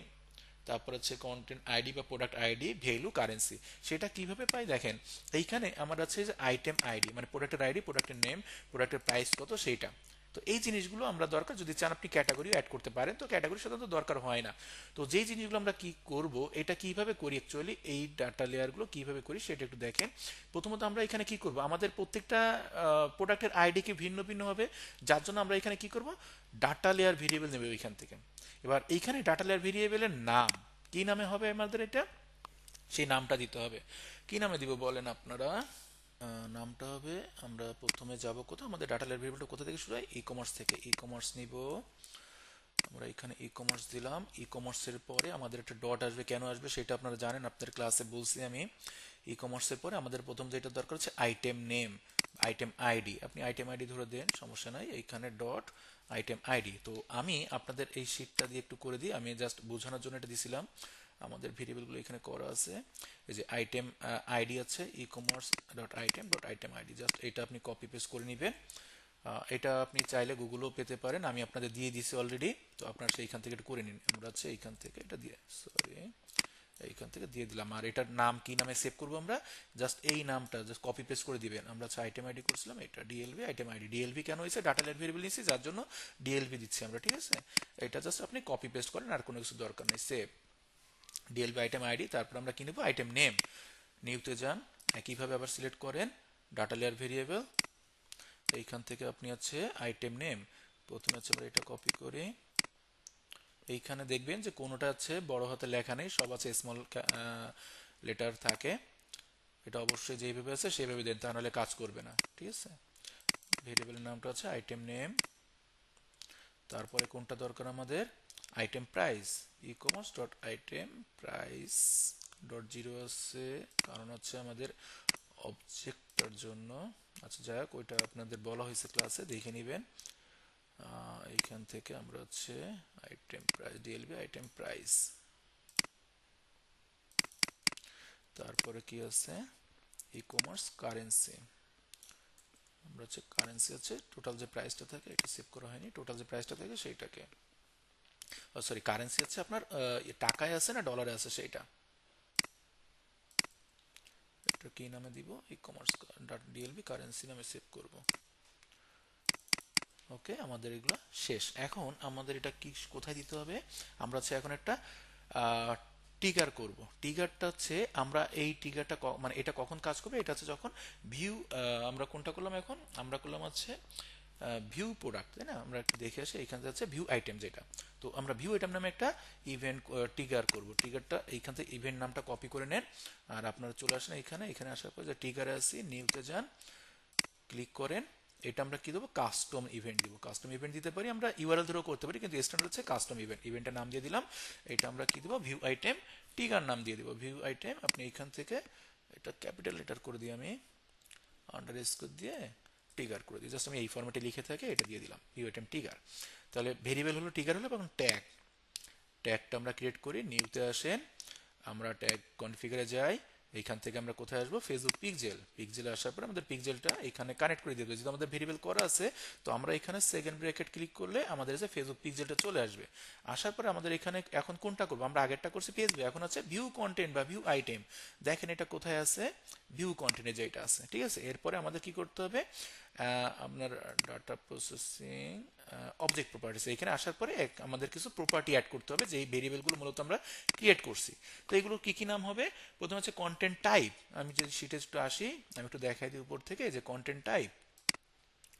তারপর হচ্ছে কন্টেন্ট আইডি বা প্রোডাক্ট আইডি, ভ্যালু, কারেন্সি। সেটা কিভাবে পাই দেখেন, এইখানে আমার আছে যে আইটেম আইডি মানে প্রোডাক্টের আইডি, প্রোডাক্টের নেম, প্রোডাক্টের প্রাইস কত সেইটা। তো এই জিনিসগুলো আমরা দরকার, যদি চান আপনি ক্যাটাগরি অ্যাড করতে পারেন, তো ক্যাটাগরি সাধারণত দরকার হয় না। তো যেই জিনিসগুলো আমরা কি করব, এটা কিভাবে করি অ্যাকচুয়ালি, এই ডাটা লেয়ারগুলো কিভাবে করি সেটা একটু দেখেন। প্রথমত আমরা এখানে কি করব, আমাদের প্রত্যেকটা প্রোডাক্টের আইডি কি ভিন্ন ভিন্ন হবে, যার জন্য আমরা এখানে কি করব, ডাটা লেয়ার ভেরিয়েবল নেব এখান থেকে। এবার এইখানে ডাটা লেয়ার ভেরিয়েবলের নাম কি নামে হবে আমাদের, এটা সেই নামটা দিতে হবে। কি নামে দিব বলেন আপনারা, নামটা হবে, আমরা প্রথমে যাব কোথাও, আমাদের ডাটা লেয়ার ভেরিয়েবলটা কোথা থেকে শুরু হয়, ই কমার্স থেকে, ই কমার্স নিব আমরা, এখানে ই কমার্স দিলাম। ই কমার্সের পরে আমাদের একটা ডট আসবে, কেন আসবে সেটা আপনারা জানেন, আপনাদের ক্লাসে বলছি আমি। ই কমার্সের পরে আমাদের প্রথম যেটা দরকার হচ্ছে আইটেম নেম, আইটেম আইডি, আপনি আইটেম আইডি ধরে দেন, সমস্যা নাই, এইখানে ডট আইটেম আইডি। তো আমি আপনাদের এই শীটটা দিয়ে একটু করে দিই, আমি জাস্ট বোঝানোর জন্য এটা দিছিলাম। আমাদের ভেরিয়েবলগুলো এখানে করা আছে, এই যে আইটেম আইডি আছে, e commerce dot item ID, just এটা আপনি কপি পেস্ট করে নেবেন। এটা আপনি চাইলে গুগলেও পেতে পারেন, আমি আপনাদের দিয়ে দিছি অলরেডি, তো আপনারা সেইখান থেকে এটা করে নিন। আমরা হচ্ছে এইখান থেকে এটা দিয়ে, সরি, এইখান থেকে দিয়ে দিলাম। আর এটার নাম কি নামে সেভ করবো আমরা, জাস্ট এই নামটা জাস্ট কপি পেস্ট করে দিবেন। আমরা হচ্ছে আইটেম আইডি করছিলাম, এটা ডিএলভি আইটেম আইডি, ডিএলভি কেন হয়েছে, ডাটা লেয়ার ভেরিয়েবল নিয়েছি যার জন্য ডিএলভি দিচ্ছি আমরা, ঠিক আছে। এটা জাস্ট আপনি কপি পেস্ট করেন, আর কোনো কিছু দরকার নেই, সেভ ডিএলভি আইটেম আইডি। তারপর আমরা কি নেব, আইটেম নেম, নিউতে যান, একইভাবে আবার সিলেক্ট করেন ডাটা লেয়ার ভেরিয়েবল, এইখান থেকে আপনি হচ্ছে আইটেম নেম, প্রথমে হচ্ছে আমরা এটা কপি করি, এইখানে দেখবেন যে কোনোটা হচ্ছে বড় হাতে লেখা নেই, সব আছে স্মল লেটার থাকে, এটা অবশ্যই যেভাবে আছে সেভাবে দেন, তা নাহলে কাজ করবে না, ঠিক আছে। ভেরিয়েবলের নামটা হচ্ছে আইটেম নেম, তারপরে কোনটা দরকার আমাদের, item price, e commerce dot item price dot zero আছে, কারণ হচ্ছে আমাদের অবজেক্টটার জন্য, আচ্ছা যাই হোক, ওইটা আপনাদের বলা হয়েছে ক্লাসে, দেখে নেবেন। এইখান থেকে আমরা হচ্ছে item price, DLB item price, তারপরে কি আছে, ই কমার্স কারেন্সি, আমরা হচ্ছে কারেন্সি আছে, টোটাল যে প্রাইসটা থাকে, এটা সেভ করা হয়নি, টোটাল যে প্রাইসটা থাকে সেইটাকে, সরি কারেন্সি হচ্ছে আপনার টাকায় আছে না ডলারে আছে সেইটা, এটা কি নামে দিব, e commerce dot DLB currency নামে সেভ করব। ওকে, আমাদের এগুলো শেষ। এখন আমাদের এটা কি কোথায় দিতে হবে, আমরা হচ্ছে এখন একটা ট্রিগার করব। ট্রিগারটা হচ্ছে আমরা এই ট্রিগারটা মানে এটা কখন কাজ করবে, এটা হচ্ছে যখন ভিউ, আমরা কোনটা করলাম, এখন আমরা করলাম হচ্ছে ভিউ প্রোডাক্ট, তাই না। আমরা একটু দেখে আসি, এখানে যাচ্ছে ভিউ আইটেম যেটা, তো আমরা ভিউ আইটেম নামে একটা ইভেন্ট ট্রিগার করব। ট্রিগারটা এইখান থেকে ইভেন্ট নামটা কপি করে নেন, আর আপনারা চলে আসেন এখানে, এখানে আসার পর যে ট্রিগারে আসি, নিউতে যান, ক্লিক করেন, এটা আমরা কি দেবো, কাস্টম ইভেন্ট দিব। কাস্টম ইভেন্ট দিতে পারি আমরা, ইউআরএল ধরেও করতে পারি, কিন্তু স্ট্যান্ডার্ড হচ্ছে কাস্টম ইভেন্ট। ইভেন্টের নাম দিয়ে দিলাম, এটা আমরা কি দেবো, ভিউ আইটেম ট্রিগার নাম দিয়ে দেবো, ভিউ আইটেম। আপনি এখান থেকে এটা ক্যাপিটাল লেটার করে দিই, আমি আন্ডারস্কোর দিয়ে ট্রিগার করে দিই, জাস্ট আমি এই ফরম্যাটে লিখে থাকে এটা দিয়ে দিলাম, ভিউ আইটেম ট্রিগার। তাহলে ভেরিয়েবল হলো, ট্রিগার হলো, এবং ট্যাগ, ট্যাগটা আমরা ক্রিয়েট করি, নিউতে আসেন, আমরা ট্যাগ কনফিগারে যাই, এইখান থেকে আমরা কোথায় আসবো, ফেসবুক পিক্সেল, পিক্সেলে আসার পর আমাদের পিক্সেলটা এখানে কানেক্ট করে দিতে হবে, যদি আমাদের ভেরিয়েবল করা আছে, তো আমরা এখানে সেকেন্ড ব্র্যাকেট ক্লিক করলে আমাদের যে ফেসবুক পিক্সেলটা চলে আসবে। আসার পরে আমাদের এখানে এখন কোনটা করবো, আমরা আগেরটা করছি ফেসবুক, এখন আছে ভিউ কন্টেন্ট বা ভিউ আইটেম, দেখেন এটা কোথায় আছে, ভিউ কন্টেন্টে যেটা আছে, ঠিক আছে। এরপরে আমাদের কি করতে হবে, আপনার ডাটা প্রসেসিং অবজেক্ট প্রপার্টিস, এখানে আসার পরে আমাদের কিছু প্রপার্টি অ্যাড করতে হবে, যেই ভেরিয়েবলগুলো মূলত আমরা ক্রিয়েট করছি। তো এগুলো কি কি নাম হবে? প্রথমে হচ্ছে কন্টেন্ট টাইপ। আমি যদি শিটে একটু আসি, আমি একটু দেখাই দিই উপর থেকে, যে content type,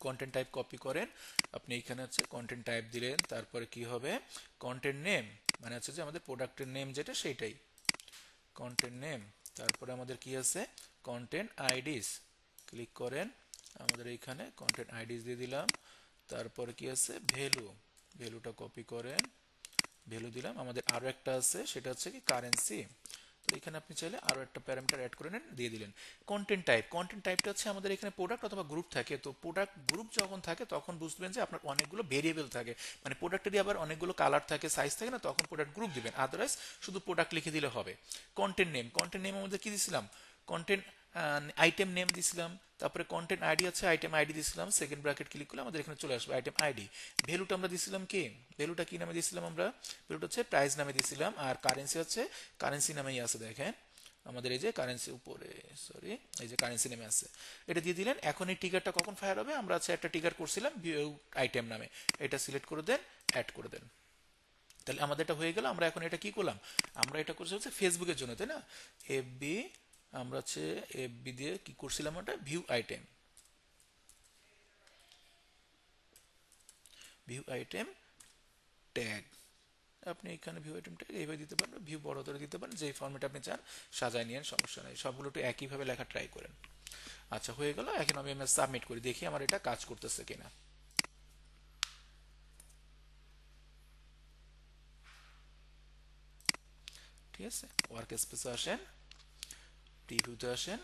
content type copy করেন আপনি, এখানে হচ্ছে কন্টেন্ট টাইপ দিলেন, তারপরে কি হবে কন্টেন্ট নেম, মানে হচ্ছে যে আমাদের প্রোডাক্টের নেম যেটা সেইটাই কন্টেন্ট নেম। তারপরে আমাদের কি আছে কন্টেন্ট আইডিস, ক্লিক করেন, আমাদের এইখানে কন্টেন্ট আইডিস দিয়ে দিলাম। তারপরে কি আছে ভ্যালু, ভ্যালুটা কপি করেন, ভ্যালু দিলাম। আমাদের আরো একটা আছে, সেটা হচ্ছে কি কারেন্সি। তো এখানে আপনি চাইলে আরো একটা প্যারামিটার অ্যাড করে নেন, দিয়ে দিলেন। কন্টেন্ট টাইপ, কন্টেন্ট টাইপটা হচ্ছে আমাদের এখানে প্রোডাক্ট অথবা গ্রুপ থাকে। তো প্রোডাক্ট গ্রুপ যখন থাকে তখন বুঝবেন যে আপনার অনেকগুলো ভেরিয়েবল থাকে, মানে প্রোডাক্টেরই আবার অনেকগুলো কালার থাকে, সাইজ থাকে না, তখন প্রোডাক্ট গ্রুপ দিবেন, আদারওয়াইজ শুধু প্রোডাক্ট লিখে দিলে হবে। কন্টেন্ট নেম, কন্টেন্ট নেম আমাদের কি দিছিলাম কন্টেন্ট আইটেম নেম দিছিলাম, তারপরে কন্টেন্ট আইডি আছে, আইটেম আইডি দিছিলাম, সেকেন্ড ব্র্যাকেট ক্লিক করলে আমাদের এখানে চলে আসবে আইটেম আইডি। ভ্যালুটা আমরা দিছিলাম কি, ভ্যালুটা কি নামে দিছিলাম আমরা, ভ্যালুটা হচ্ছে প্রাইস নামে দিছিলাম, আর কারেন্সি হচ্ছে কারেন্সি নামেই আছে, দেখেন আমাদের এই যে কারেন্সি উপরে, সরি এই যে কারেন্সি নেমে আছে, এটা দিয়ে দিলেন। এখন এই টিকারটা কখন ফায়ার হবে, আমরা হচ্ছে একটা টিকার করছিলাম ভিউ আইটেম নামে, এটা সিলেক্ট করে দেন, অ্যাড করে দেন। তাহলে আমাদের এটা হয়ে গেল। আমরা এখন এটা কি করলাম, আমরা এটা করছি হচ্ছে ফেসবুকের জন্য, তাই না, এফবি, আমরা হচ্ছে এফবি দিয়ে কি করছিলাম, ওটা view item, view item tag. আপনি এখানে ভিউ আইটেম ট্যাগ এইভাবে দিতে পারেন, ভিউ বড় করে দিতে পারেন, যে ফরম্যাট আপনি চান সাজায় নিয়েন, সমস্যা নেই। সবগুলো একটু একইভাবে লেখা ট্রাই করেন। আচ্ছা হয়ে গেল। এখন আমি সাবমিট করি, দেখি আমার এটা কাজ করতেছে কিনা। ঠিক আছে, ওয়ার্ক স্পেসে আসেন, প্রিভিউতে আসেন।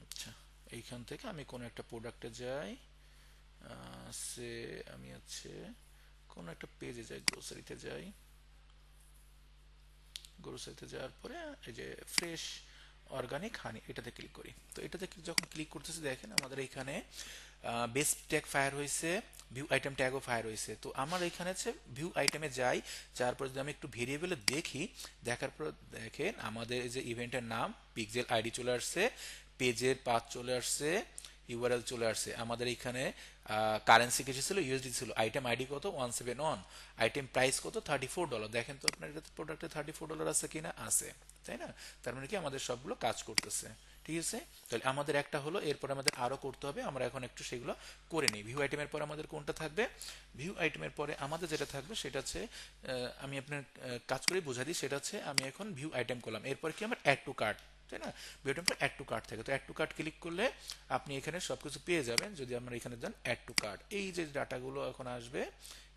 আচ্ছা, এইখান থেকে আমি কোনো একটা প্রোডাক্টে যাই, সে আমি হচ্ছে কোনো একটা পেজে যাই, গ্রোসারিতে যাই, গ্রোসারিতে যাওয়ার পরে এই যে ফ্রেশ অর্গানিক হানি, এটাতে ক্লিক করি। তো এটাতে যখন ক্লিক করতেছি দেখেন আমাদের এখানে বেস ট্যাগ ফায়ার হয়েছে, ভিউ আইটেম ট্যাগও ফায়ার হয়েছে। তো আমার এখানে হচ্ছে ভিউ আইটেমে যাই, যার পরে যদি আমি একটু ভেরিয়েবলে দেখি, দেখার পর দেখেন আমাদের এই যে ইভেন্টের নাম পিক্সেল আইডি চলে আসছে, পেজের পাথ চলে আসছে, ইউআরএল চলে আসছে। আমাদের এখানে কারেন্সি কিছু ছিল, ইউএসডি ছিল, আইটেম আইডি কত 171, আইটেম প্রাইস কত $34। দেখেন তো আপনার এটাতে প্রোডাক্টে $34 আছে কিনা, আছে, তাই না। তার মানে কি আমাদের সবগুলো কাজ করতেছে। ঠিক আছে, তাহলে আমাদের একটা হলো, এরপর আমাদের আরো করতে হবে, আমরা এখন একটু সেগুলো করে নিই। ভিউ আইটেমের পর আমাদের কোনটা থাকবে, ভিউ আইটেমের পরে আমাদের যেটা থাকবে সেটা হচ্ছে আমি আপনার কাজ করে বোঝা দিই, সেটা হচ্ছে আমি এখন ভিউ আইটেম করলাম, এরপর কি আমার অ্যাড টু কার্ট, তাই না, ভিউ আইটেম পর অ্যাড টু কার্ট থাকে। তো অ্যাড টু কার্ট ক্লিক করলে আপনি এখানে সবকিছু পেয়ে যাবেন। যদি আমরা এখানে যান অ্যাড টু কার্ট, এই যে ডাটাগুলো এখন আসবে,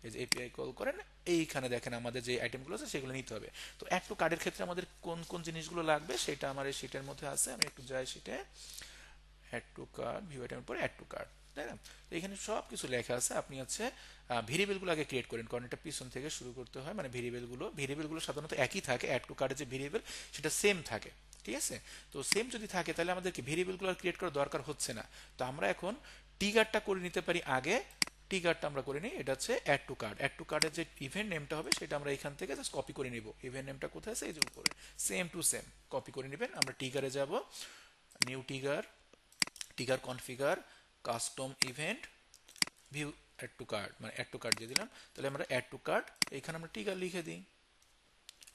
এই যে এপিআই কল করেন, এইখানে দেখেন আমাদের যে আইটেমগুলো আছে সেগুলো নিতে হবে। তো অ্যাড টু কার্ডের ক্ষেত্রে আমাদের কোন কোন জিনিসগুলো লাগবে সেটা আমার এই শীটের মধ্যে আছে, আমি একটু যাই শীটে, অ্যাড টু কার্ড, ভিউ আইটেমের পরে অ্যাড টু কার্ড, তাই না। তো এখানে সব কিছু লেখা আছে। আপনি হচ্ছে ভেরিয়েবলগুলো আগে ক্রিয়েট করেন, কারণ এটা পিছন থেকে শুরু করতে হয়, মানে ভেরিয়েবলগুলো সাধারণত একই থাকে, অ্যাড টু কার্ডের যে ভেরিয়েবল সেটা সেম থাকে। ঠিক আছে, তো সেম যদি থাকে তাহলে আমাদেরকে ভেরিয়েবলগুলো ক্রিয়েট করার দরকার হচ্ছে না। তো আমরা এখন টিগারটা করে নিতে পারি আগে, টিগারটা আমরা করে নিই, এটা হচ্ছে add to cart. Add to কার্ডের যে ইভেন্ট নেমটা হবে সেটা আমরা এখান থেকে জাস্ট কপি করে নিব। ইভেন্ট নেমটা কোথায় আছে, এই যে উপরে, সেম টু সেম কপি করে নেবেন। আমরা টিগারে যাব, new trigger, trigger configure, custom event, view add to cart, মানে অ্যাড টু কার্ড দিয়ে দিলাম। তাহলে আমরা অ্যাড টু কার্ড, এখানে আমরা টিগার লিখে দিই,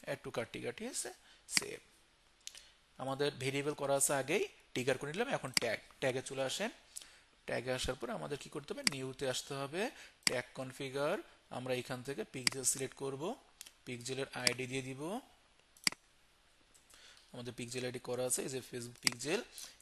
অ্যাড টু কার্ড টিগার, ঠিক আছে, সেভ। আমাদের ভেরিয়েবল করা আছে আগেই, টিগার করে নিলাম। এখন ট্যাগ, ট্যাগে চলে আসেন, ট্যাগে আসার পরে আমাদের কি করতে হবে, নিউতে আসতে হবে, ট্যাগ কনফিগার, আমরা এখান থেকে পিক্সেল সিলেক্ট করব, পিক্সেলের আইডি দিয়ে দিব, আমাদের পিক্সেল আইডি করা আছে, এই যে ফেসবুক পিক্সেল।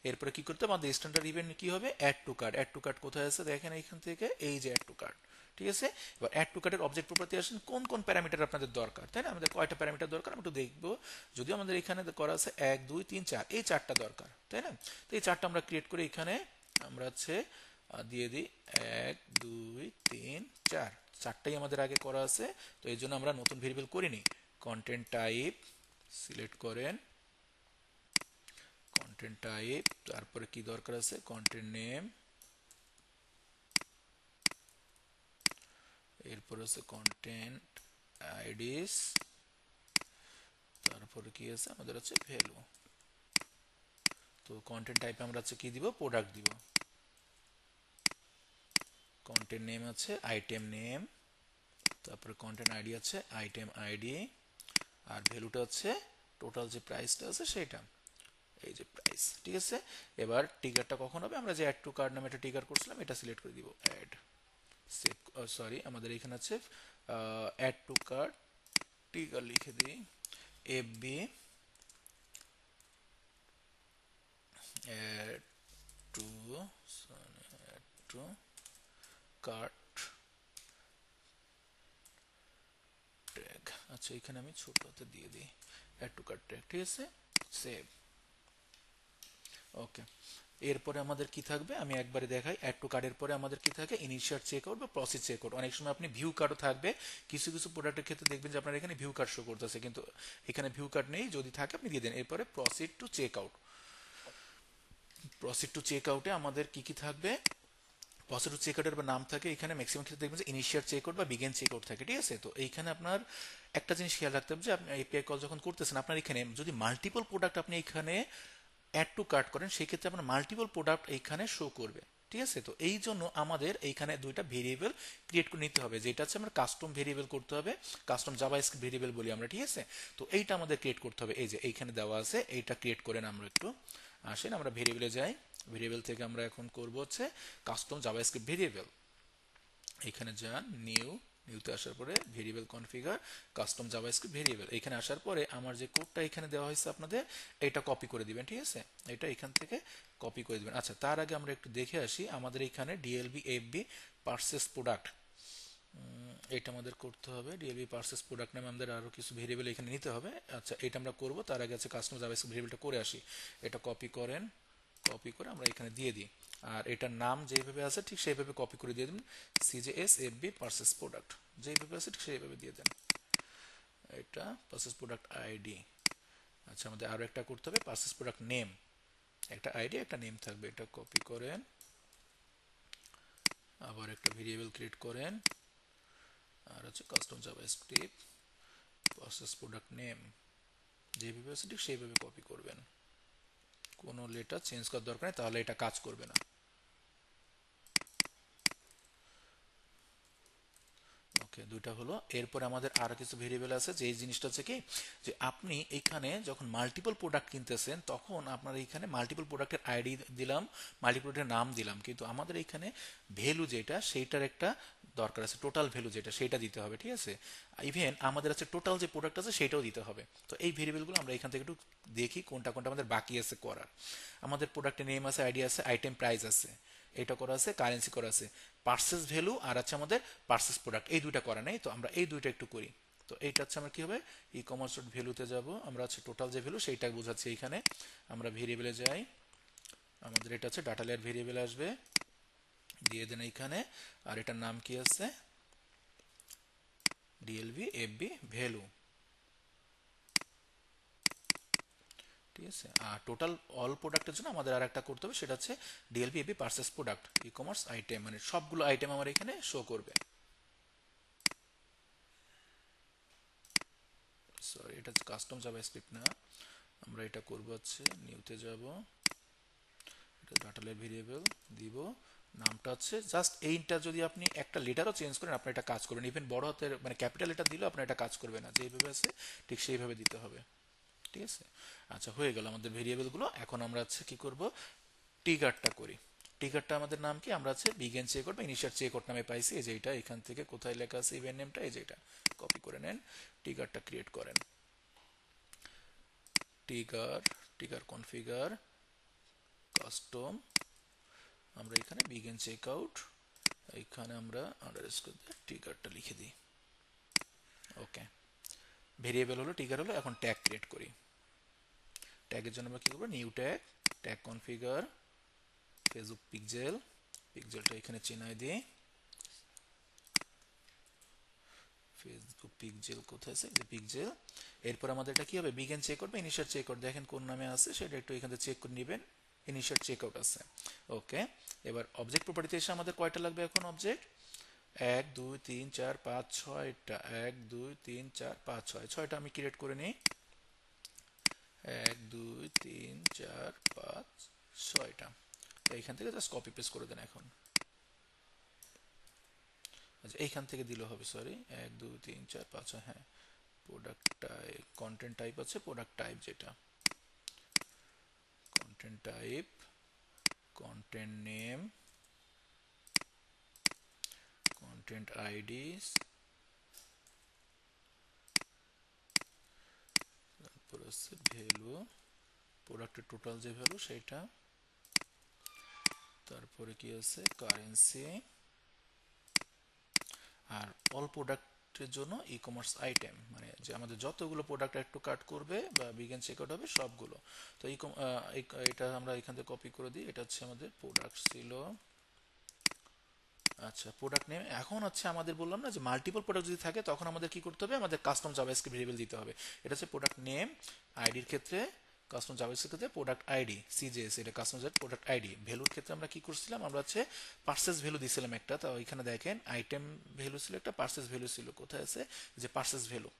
এরপরে কি করতে হবে, আমাদের স্ট্যান্ডার্ড ইভেন্ট কি হবে, add to cart. Add to cart কোথায় আছে দেখেন, এইখান থেকে এই যে অ্যাড টু কার্ড, ঠিক আছে। এবার অ্যাড টু কার্ডের অবজেক্ট প্রপার্টি আসেন, কোন কোন প্যারামিটার আপনাদের দরকার, তাই না, আমাদের কয়টা প্যারামিটার দরকার আমরা একটু দেখবো। যদিও আমাদের এখানে করা আছে 1 2 3 4, এই চারটা দরকার, তাই না। তো এই চারটা আমরা ক্রিয়েট করে এখানে আমরা হচ্ছে দিয়ে দিই 1 2 3 4, চারটাই আমাদের আগে করা আছে। তো এই জন্য আমরা নতুন ভেরিয়েবল করিনি। কন্টেন্ট টাইপ সিলেক্ট করেন, কন্টেন্ট টাইপ, তারপরে কি দরকার আছে, কন্টেন্ট নেম, এরপর আছে কন্টেন্ট আইডিস, তারপরে কি আছে আমাদের হচ্ছে ভ্যালু। তো কন্টেন্ট টাইপে আমরা হচ্ছে কি দিব, প্রোডাক্ট দিব। কন্টেন্ট নেম আছে আইটেম নেম, তারপরে কন্টেন্ট আইডি আছে আইটেম আইডি, আর ভ্যালুটা হচ্ছে টোটাল যে প্রাইসটা আছে সেটা, এই যে প্রাইস। ঠিক আছে, এবার টিকারটা কখন হবে, আমরা যে অ্যাড টু কার্ড নামে একটা টিকার করছিলাম এটা সিলেক্ট করে দিব। অ্যাড সেভ, সরি আমাদের এখানে আছে অ্যাড টু কার্ড টিকার লিখে দিই FB add to add to cart tag. আচ্ছা এখানে আমি ছোট হাতে দিয়ে দিই অ্যাড টু কার্ট ট্যাগ। ঠিক আছে, সেভ। ওকে, এরপরে আমাদের কি থাকবে আমি একবারে দেখাই। অ্যাড টু কার্ডের পরে আমাদের কি থাকে, ইনিশিয়াল চেকআউট বা প্রসেস চেকআউট। অনেক সময় আপনি ভিউ কার্ডও থাকবে, কিছু কিছু প্রোডাক্টের ক্ষেত্রে দেখবেন যে আপনার এখানে ভিউ কার্ড শো করতেছে, কিন্তু এখানে ভিউ কার্ড নেই, যদি থাকে আপনি দিয়ে দেন। এরপরে proceed to checkout. Proceed to চেকআউটে আমাদের কি কি থাকবে, প্রসিড টু চেকআউটের নাম থাকে এখানে ম্যাক্সিমাম ক্ষেত্রে দেখবেন যে ইনিশিয়াল চেকআউট বা বিগিন চেকআউট থাকে। ঠিক আছে, তো এইখানে আপনার একটা জিনিস খেয়াল রাখতে হবে যে আপনি এপিআই কল যখন করতেছেন, আপনার এখানে যদি মাল্টিপল প্রোডাক্ট আপনি এখানে অ্যাড টু কার্ট করেন, সেই ক্ষেত্রে আপনার মাল্টিপল প্রোডাক্ট এইখানে শো করবে। ঠিক আছে, তো এই জন্য আমাদের এইখানে দুইটা ভেরিয়েবল ক্রিয়েট করে নিতে হবে, যেটা হচ্ছে আমরা কাস্টম ভেরিয়েবল করতে হবে, কাস্টম জাভাস্ক্রিপ্ট ভেরিয়েবল বলি আমরা। ঠিক আছে, তো এইটা আমাদের ক্রিয়েট করতে হবে, এই যে এইখানে দেওয়া আছে, এইটা ক্রিয়েট করেন। আমরা একটু আসেন, আমরা ভেরিয়েবলে যাই। ভেরিয়েবল থেকে আমরা এখন করব হচ্ছে কাস্টম জাভাস্ক্রিপ্ট ভেরিয়েবল। এখানে যান, নিউতে আসার পরে variable configure custom JavaScript variable. এখানে আসার পরে আমার যে কোডটা এখানে দেওয়া হয়েছে আপনাদের, এটা কপি করে দিবেন। ঠিক আছে, এটা এখান থেকে কপি করে দিবেন। আচ্ছা তার আগে আমরা একটু দেখে আসি, আমাদের এখানে ডিএলবি এফবি পারচেস প্রোডাক্ট, এটা আমাদের করতে হবে। ডিএলবি পারচেস প্রোডাক্ট নামে আমাদের আরো কিছু ভেরিয়েবল এখানে নিতে হবে। আচ্ছা এটা আমরা করব, তার আগে আছে কাস্টম জাভাস্ক্রিপ্ট ভেরিয়েবলটা করে আসি। এটা কপি করেন, কপি করে আমরা এখানে দিয়ে দিই, আর এটার নাম যেভাবে আছে ঠিক সেইভাবে কপি করে দিয়ে দিন। সিজেএস এফবি পারচেস প্রোডাক্ট যেভাবে আছে ঠিক সেইভাবে দিয়ে দেন। এটা পারচেস প্রোডাক্ট আইডি। আচ্ছা আমাদের আরো একটা করতে হবে, পারচেস প্রোডাক্ট নেম, একটা আইডি একটা নেম থাকবে। এটা কপি করেন, আবার একটা ভেরিয়েবল ক্রিয়েট করেন, আর হচ্ছে custom JavaScript purchase product name যেভাবে আছে ঠিক সেইভাবে কপি করবেন, কোনো লেটার চেঞ্জ করার দরকার নেই, তাহলে এটা কাজ করবে না। ওকে, দুইটা হলো। এরপর আমাদের আরো কিছু ভেরিয়েবল আছে, যে এই জিনিসটা হচ্ছে কি, যে আপনি এখানে যখন মাল্টিপল প্রোডাক্ট কিনতেছেন তখন আপনার এখানে মাল্টিপল প্রোডাক্টের আইডি দিলাম, মাল্টিপল প্রোডাক্টের নাম দিলাম, কিন্তু আমাদের এখানে ভ্যালু যেটা সেইটার একটা দরকার আছে, টোটাল ভ্যালু যেটা সেইটা দিতে হবে। ঠিক আছে, ইভেন আমাদের আছে টোটাল যে প্রোডাক্ট আছে সেটাও দিতে হবে। তো এই ভেরিয়েবলগুলো আমরা এখান থেকে একটু দেখি কোনটা কোনটা আমাদের বাকি আছে করার। আমাদের প্রোডাক্টের নেম আছে, আইডি আছে, আইটেম প্রাইস আছে, এটা করা আছে, কারেন্সি করা আছে, পার্সেস ভ্যালু আর আছে আমাদের পার্সেস প্রোডাক্ট, এই দুইটা করা নেই। তো আমরা এই দুইটা একটু করি। তো এইটা হচ্ছে আমরা কি হবে, ই কমার্স ডট ভ্যালুতে যাব, আমরা হচ্ছে টোটাল যে ভ্যালু সেইটা বোঝাচ্ছি। এইখানে আমরা ভেরিয়েবলে যাই, আমাদের এটা হচ্ছে ডাটা লেয়ার ভেরিয়েবল আসবে, দিয়ে দেন এইখানে। আর এটার নাম কি আছে, ডিএলভি এফবি ভ্যালু। ঠিক আছে, আর টোটাল অল প্রোডাক্টের জন্য আমাদের আর একটা করতে হবে, সেটা হচ্ছে DLV FB purchase product e commerce item, মানে সবগুলো আইটেম আমার এখানে শো করবে। সরি এটা হচ্ছে কাস্টম জাভাস্ক্রিপ্ট না, আমরা এটা করব হচ্ছে নিউতে যাব, এটা ডাটা লেয়ার ভেরিয়েবল দিব, নামটা হচ্ছে জাস্ট এইটা, যদি আপনি একটা লেটারও চেঞ্জ করেন আপনার এটা কাজ করবে না, ইভেন বড় হাতের মানে ক্যাপিটাল লেটার দিলেও আপনার এটা কাজ করবে না, যেভাবে আছে ঠিক সেইভাবে দিতে হবে। ঠিক আছে, আচ্ছা হয়ে গেল আমাদের ভেরিয়েবল গুলো। এখন আমরা হচ্ছে কি করব, ট্রিগারটা করি। ট্রিগারটা আমাদের নাম কি, আমরা হচ্ছে বিগিন চেকআউট বা ইনিশিয়াল চেকআউট নামে পাইছি, এই যে এটা এখান থেকে কোথায় লেখা আছে ইভেন্ট নেমটা, এই যে এটা কপি করে নেন, ট্রিগারটা ক্রিয়েট করেন। ট্রিগার, ট্রিগার কনফিগার কাস্টম, আমরা এখানে বিগিন চেকআউট, এখানে আমরা আন্ডারস্কোর দিয়ে ট্রিগারটা লিখে দিই। ওকে, ভেরিয়েবল হলো, ট্রিগার হলো। এখন ট্যাগ ক্রিয়েট করি। ট্যাগের জন্য আমরা কি করব, new tag, tag configure Facebook pixel, পিক্সেলটা এখানে চিনাই দিই, ফেসবুক পিক্সেল কোথায় আছে, যে পিক্সেল। এরপর আমাদের এটা কি হবে, বিগিন চেকআউট বা ইনিশিয়াল চেকআউট, দেখেন কোন নামে আছে সেটা একটু এখান থেকে চেক করে নেবেন, ইনিশিয়াল চেকআউট আছে। ওকে, এবার অবজেক্ট প্রপার্টিতে এসে আমাদের কয়টা লাগবে এখন অবজেক্ট, 1 2 3 4 5 6টা, 1 2 3 4 5 6, 6টা আমি ক্রিয়েট করে নিই। 1 2 3 4 5 6টা। এইখান থেকে জাস্ট কপি পেস্ট করে দেন এখন। আচ্ছা এইখান থেকে দিলে হবে, সরি 1 2 3 4 5 6, হ্যাঁ প্রোডাক্ট টাইপ, কন্টেন্ট টাইপ আছে প্রোডাক্ট টাইপ, যেটা content type, content name, content ID, তারপর আছে ভ্যালু, প্রোডাক্টের টোটাল যে ভ্যালু সেটা, তারপরে কি আছে কারেন্সি, আর অল প্রোডাক্টের জন্য ই কমার্স আইটেম, মানে যে আমাদের যতগুলো প্রোডাক্ট একটু কাট করবে বা বিগিন চেকআউট হবে সবগুলো। তো এটা আমরা এখান থেকে কপি করে দিই। এটা হচ্ছে আমাদের প্রোডাক্ট ছিল। আচ্ছা প্রোডাক্ট নেম, এখন হচ্ছে আমাদের বললাম না যে মাল্টিপল প্রোডাক্ট যদি থাকে তখন আমাদের কি করতে হবে, আমাদের কাস্টম জাভাস্ক্রিপ্ট ভেরিয়েবল দিতে হবে। এটা হচ্ছে প্রোডাক্ট নেম, আইডির ক্ষেত্রে কাস্টম জাভাস্ক্রিপ্ট ক্ষেত্রে প্রোডাক্ট আইডি সিজেএস, এটা কাস্টম প্রোডাক্ট আইডি। ভ্যালুর ক্ষেত্রে আমরা কি করছিলাম, আমরা হচ্ছে পার্সেস ভ্যালু দিয়েছিলাম একটা, তো এখানে দেখেন আইটেম ভ্যালু ছিল একটা, পার্সেস ভ্যালু ছিল, কোথায় আছে যে পার্সেস ভ্যালু।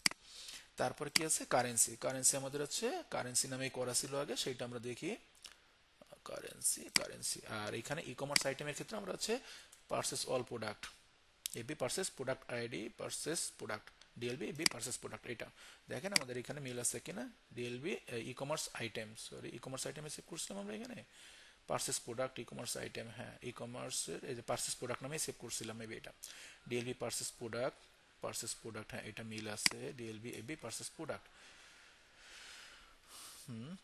তারপর কি আছে কারেন্সি, কারেন্সি আমাদের হচ্ছে কারেন্সি নামে করা ছিল আগে, সেটা আমরা দেখি কারেন্সি, কারেন্সি। আর এখানে ই কমার্স আইটেমের ক্ষেত্রে আমরা হচ্ছে purchase all product, AB purchase product ID purchase product, DLB AB purchase product. এটা দেখেন আমাদের এখানে মিল আছে কিনা, DLB e commerce item, sorry e commerce আইটেমে সেভ করছিলাম আমরা এখানে purchase product e commerce item, হ্যাঁ ই কমার্সের এই যে পার্সেস প্রোডাক্ট নামে সেভ করছিলাম মেবি এটা, DLB purchase product, purchase product, হ্যাঁ এটা মিল আছে, ডিএলবি এবি পার্সেস প্রোডাক্ট।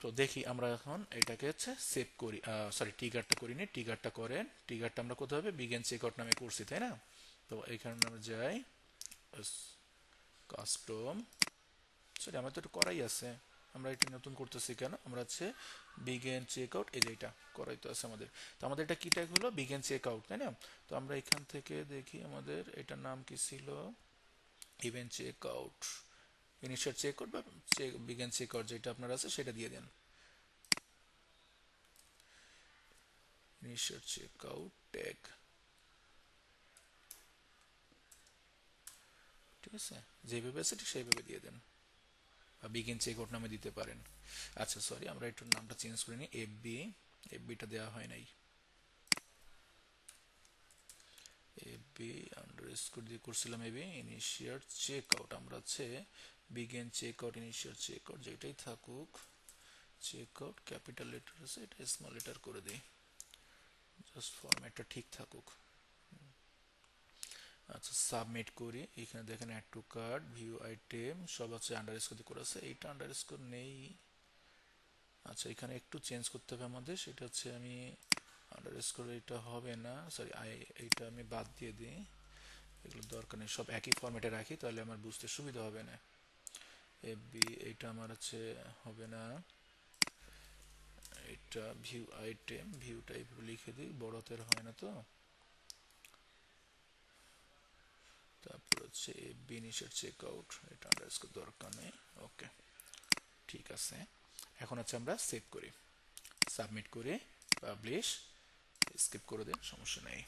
তো দেখি আমরা এখন এটাকে হচ্ছে সেভ করি, সরি ট্রিগারটা করিনি, ট্রিগারটা করেন, ট্রিগারটা আমরা কোথাও হবে বিগিন চেকআউট নামে করছি তাই না। তো এখানে আমরা যাই কাস্টম, সরি আমার তো এটা করাই আছে, আমরা এটা নতুন করতেছি কেন, আমরা হচ্ছে বিগিন চেকআউট, এই যে এটা করাই তো আছে আমাদের। তো আমাদের এটা কি ট্যাগ হলো বিগিন চেকআউট তাই না। তো আমরা এখান থেকে দেখি আমাদের এটার নাম কি ছিল, ইভেন্ট চেকআউট, ইনিশিয়াল চেকআউট বা বিগিন চেকআউট যেটা আপনার আছে সেটা দিয়ে দেন, ইনিশিয়াল চেকআউট ট্যাগ, ঠিক আছে যেভাবে আছে ঠিক সেইভাবে দিয়ে দেন, বা বিগিন চেকআউট নামে দিতে পারেন। আচ্ছা সরি আমরা একটু নামটা চেঞ্জ করে নিই, এফবি, এফবিটা দেওয়া হয় নাই, এফবি আন্ডারস্কোর দিয়ে করছিলাম এবি ইনিশিয়াল চেকআউট, আমরা হচ্ছে বিগিন চেকআউট ইনিশিয়াল চেকআউট যেটাই থাকুক, চেকআউট ক্যাপিটাল লেটার আছে এটা স্মল লেটার করে দিই, জাস্ট ফরম্যাটটা ঠিক থাকুক। আচ্ছা সাবমিট করি, এখানে দেখেন add to cart view item সব হচ্ছে আন্ডারস্কোর দিয়ে করা আছে, এইটা আন্ডারস্কোর নেই। আচ্ছা এখানে একটু চেঞ্জ করতে হবে আমাদের, সেটা হচ্ছে আমি আন্ডারস্কোর এটা হবে না, সরি এইটা আমি বাদ দিয়ে দিই, এগুলো দরকার নেই, সব একই ফরম্যাটে রাখি তাহলে আমার বুঝতে সুবিধা হবে না। এফবি এইটা আমার হচ্ছে হবে না, এটা ভিউ আইটেম, ভিউটা এইভাবে লিখে দিই, বড় হাতের হয় না তো। তারপর হচ্ছে এফবি ইনিশিয়াল চেকআউট, এটা আন্ডারস্কোর দরকার নেই, ওকে ঠিক আছে। এখন হচ্ছে আমরা সেভ করি, সাবমিট করে পাবলিশ, স্কিপ করে দিন সমস্যা নেই।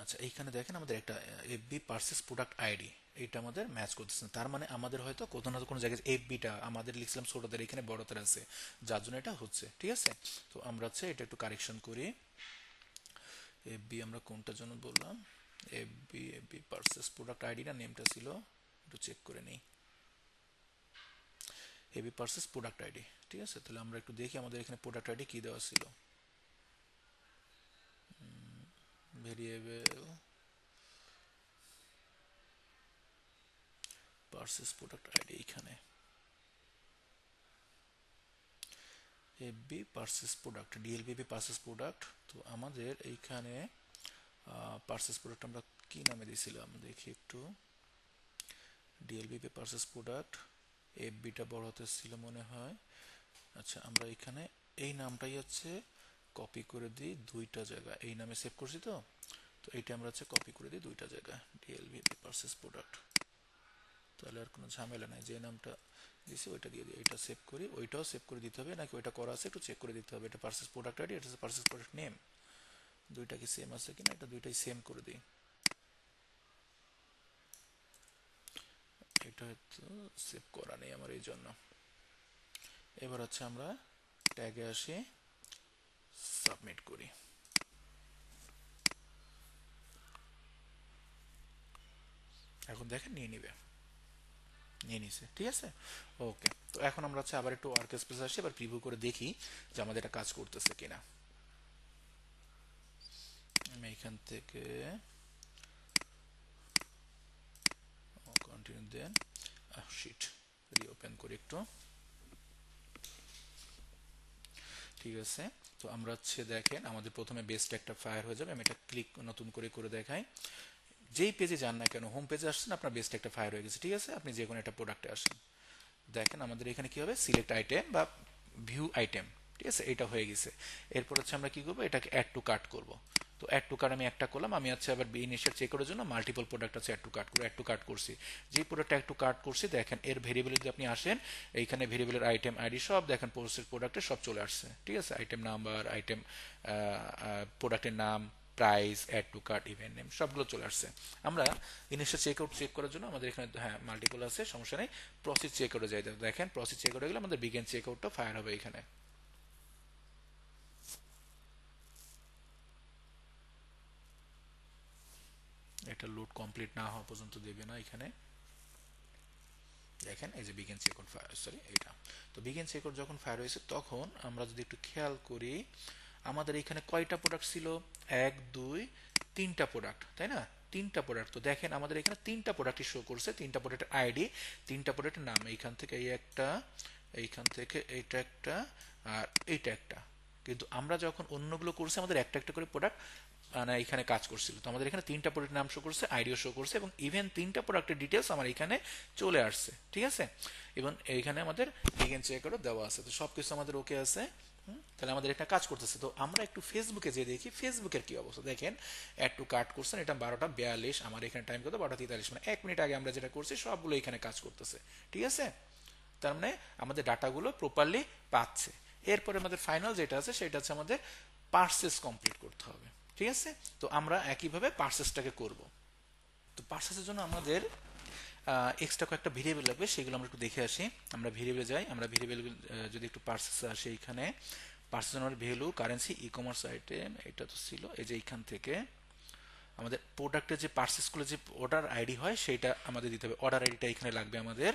আচ্ছা এইখানে দেখেন আমাদের একটা এফবি পার্সেস প্রোডাক্ট আইডি, এটা আমাদের ম্যাচ করতেছে না, তার মানে আমাদের হয়তো কোথাও না কোনো জায়গায় এফবিটা আমাদের লিখছিলাম ছোটদের, এখানে বড়দের আছে, যার জন্য এটা হচ্ছে, ঠিক আছে। তো আমরা হচ্ছে এটা একটু কারেকশন করি, এফবি আমরা কোনটার জন্য বললাম, FB FB purchase product ID না নেমটা ছিল, একটু চেক করে নিই, এফবি পার্সেস প্রোডাক্ট আইডি, ঠিক আছে। তাহলে আমরা একটু দেখি আমাদের এখানে প্রোডাক্ট আইডি কি দেওয়া ছিল, ভেরিয়েবল পার্সেস প্রোডাক্ট আইডি, এইখানে FB purchase product, DLBB purchase product. তো আমাদের এইখানে পার্সেস প্রোডাক্ট আমরা কি নামে দিয়েছিলাম দেখি একটু, ডিএলবিবি পার্সেস প্রোডাক্ট, এফবিটা বড় হাতে ছিল মনে হয়। আচ্ছা আমরা এখানে এই নামটাই হচ্ছে কপি করে দিই দুইটা জায়গা, এই নামে সেভ করছি তো, তো এইটা আমরা হচ্ছে কপি করে দিই দুইটা জায়গা, ডিএলবিবি পার্সেস প্রোডাক্ট, তাহলে আর কোনো ঝামেলা নাই, যে নামটা দিছি ওইটা দিয়ে দিই, এটা সেভ করি, ওইটাও সেভ করে দিতে হবে নাকি ওইটা করা আছে একটু চেক করে দিতে হবে, এটা পার্সেস প্রোডাক্ট আইডি, এটা পার্সেস প্রোডাক্ট নেম, দুইটা কি সেম আছে কিনা, এটা দুইটাই সেম করে দিই। এটা হয়তো সেভ করা নেই আমার, এই জন্য। এবার হচ্ছে আমরা ট্যাগে আসি, সাবমিট করি। এখন দেখেন নিয়ে নিবে, নিয়ে নিছে, ঠিক আছে। ওকে, তো এখন আমরা হচ্ছে আবার একটু ওয়ার্ক স্পেস আসি, এবার প্রিভিউ করে দেখি যে আমাদের এটা কাজ করতেছে কিনা। আমি এখান থেকে কন্টিনিউ দেন, শিট, রিওপেন করি একটু, ঠিক আছে। তো আমরা হচ্ছে দেখেন আমাদের প্রথমে বেস্ট একটা ফায়ার হয়ে যাবে। আমি এটা ক্লিক নতুন করে করে দেখাই। যেই পেজে যান না কেন, হোম পেজে আসছেন, আপনার বেস্ট একটা ফায়ার হয়ে গেছে, ঠিক আছে। আপনি যে কোনো একটা প্রোডাক্টে আসেন, দেখেন আমাদের এখানে কি হবে, সিলেক্ট আইটেম বা ভিউ আইটেম, ঠিক আছে, এটা হয়ে গেছে। এরপর হচ্ছে আমরা কি করবো, এটাকে অ্যাড টু কার্ট করব। তো অ্যাড টু কার্ট আমি একটা করলাম, আমি হচ্ছে আবার ইনিশিয়াল চেক করার জন্য মাল্টিপল প্রোডাক্ট আছে অ্যাড টু কার্ট করে, অ্যাড টু কার্ট করছি। যে প্রোডাক্ট অ্যাড টু কার্ট করছি, দেখেন এর ভেরিয়েবল যদি আপনি আসেন, এইখানে ভেরিয়েবলের আইটেম আইডি সব দেখেন, পোস্টের প্রোডাক্টে সব চলে আসছে, ঠিক আছে। আইটেম নাম্বার, আইটেম, প্রোডাক্টের নাম, price, add to cart, event name, সবগুলো চলে আসছে। আমরা ইনিশিয়াল চেক আউট চেক করার জন্য আমাদের এখানে হ্যাঁ মাল্টিপল আছে, সমস্যা নেই। প্রসিড চেক আউটে যাই, দেখেন প্রসিড চেক আউটে গেলে আমাদের বিগিন চেক আউটটা ফায়ার হবে এখানে। এটা লোড কমপ্লিট না হওয়া পর্যন্ত দেবে না এখানে। দেখেন এই যে begin check out fire, sorry এটা। তো বিগিন চেক আউট যখন ফায়ার হয়েছে, তখন আমরা যদি একটু খেয়াল করি, আমাদের এখানে কয়টা প্রোডাক্ট ছিল, এক দুই তিনটা প্রোডাক্ট, তাই না? তিনটা প্রোডাক্ট। তো দেখেন আমাদের এখানে তিনটা প্রোডাক্টই শো করছে, তিনটা প্রোডাক্টের আইডি, তিনটা প্রোডাক্টের নাম। এইখান থেকে এই একটা, এইখান থেকে এইটা একটা, আর এইটা একটা। কিন্তু আমরা যখন অন্যগুলো করছি, আমাদের একটা একটা করে প্রোডাক্ট মানে এখানে কাজ করছিল। তো আমাদের এখানে তিনটা প্রোডাক্টের নাম শো করছে, আইডিও শো করছে, এবং ইভেন তিনটা প্রোডাক্টের ডিটেলস আমার এখানে চলে আসছে, ঠিক আছে। এবং এইখানে আমাদের বিগিন চেক আউটও দেওয়া আছে। তো সবকিছু আমাদের ওকে আছে। তাহলে আমাদের এটা কাজ করতেছে। তো আমরা একটু ফেসবুকে যে দেখি ফেসবুকের কি অবস্থা। দেখেন অ্যাড টু কার্ট করছেন, এটা 12টা 42, আমার এখানে টাইম কত, 12টা 43, মানে 1 মিনিট আগে আমরা যেটা করছি সবগুলো এখানে কাজ করতেছে, ঠিক আছে। তার মানে আমাদের ডাটাগুলো প্রপারলি পাচ্ছে। এরপরে আমাদের ফাইনাল যেটা আছে সেটা হচ্ছে আমাদের পার্সেস কমপ্লিট করতে হবে, ঠিক আছে। তো আমরা একইভাবে পার্সেসটাকে করব। তো পার্সেসের জন্য আমাদের এক্সট্রা কয়েকটা ভেরিয়েবল লাগবে, সেগুলো আমরা একটু দেখে আসি। আমরা ভেরিয়েবলে যাই, আমরা ভেরিয়েবল যদি একটু পার্সেসে আসি, এখানে পার্সেস ভ্যালু, কারেন্সি, ই কমার্স আইটেম, এটা তো ছিল। এই যে এইখান থেকে আমাদের প্রোডাক্টের যে পার্সেসগুলো যে অর্ডার আইডি হয় সেটা আমাদের দিতে হবে। অর্ডার আইডিটা এখানে লাগবে আমাদের,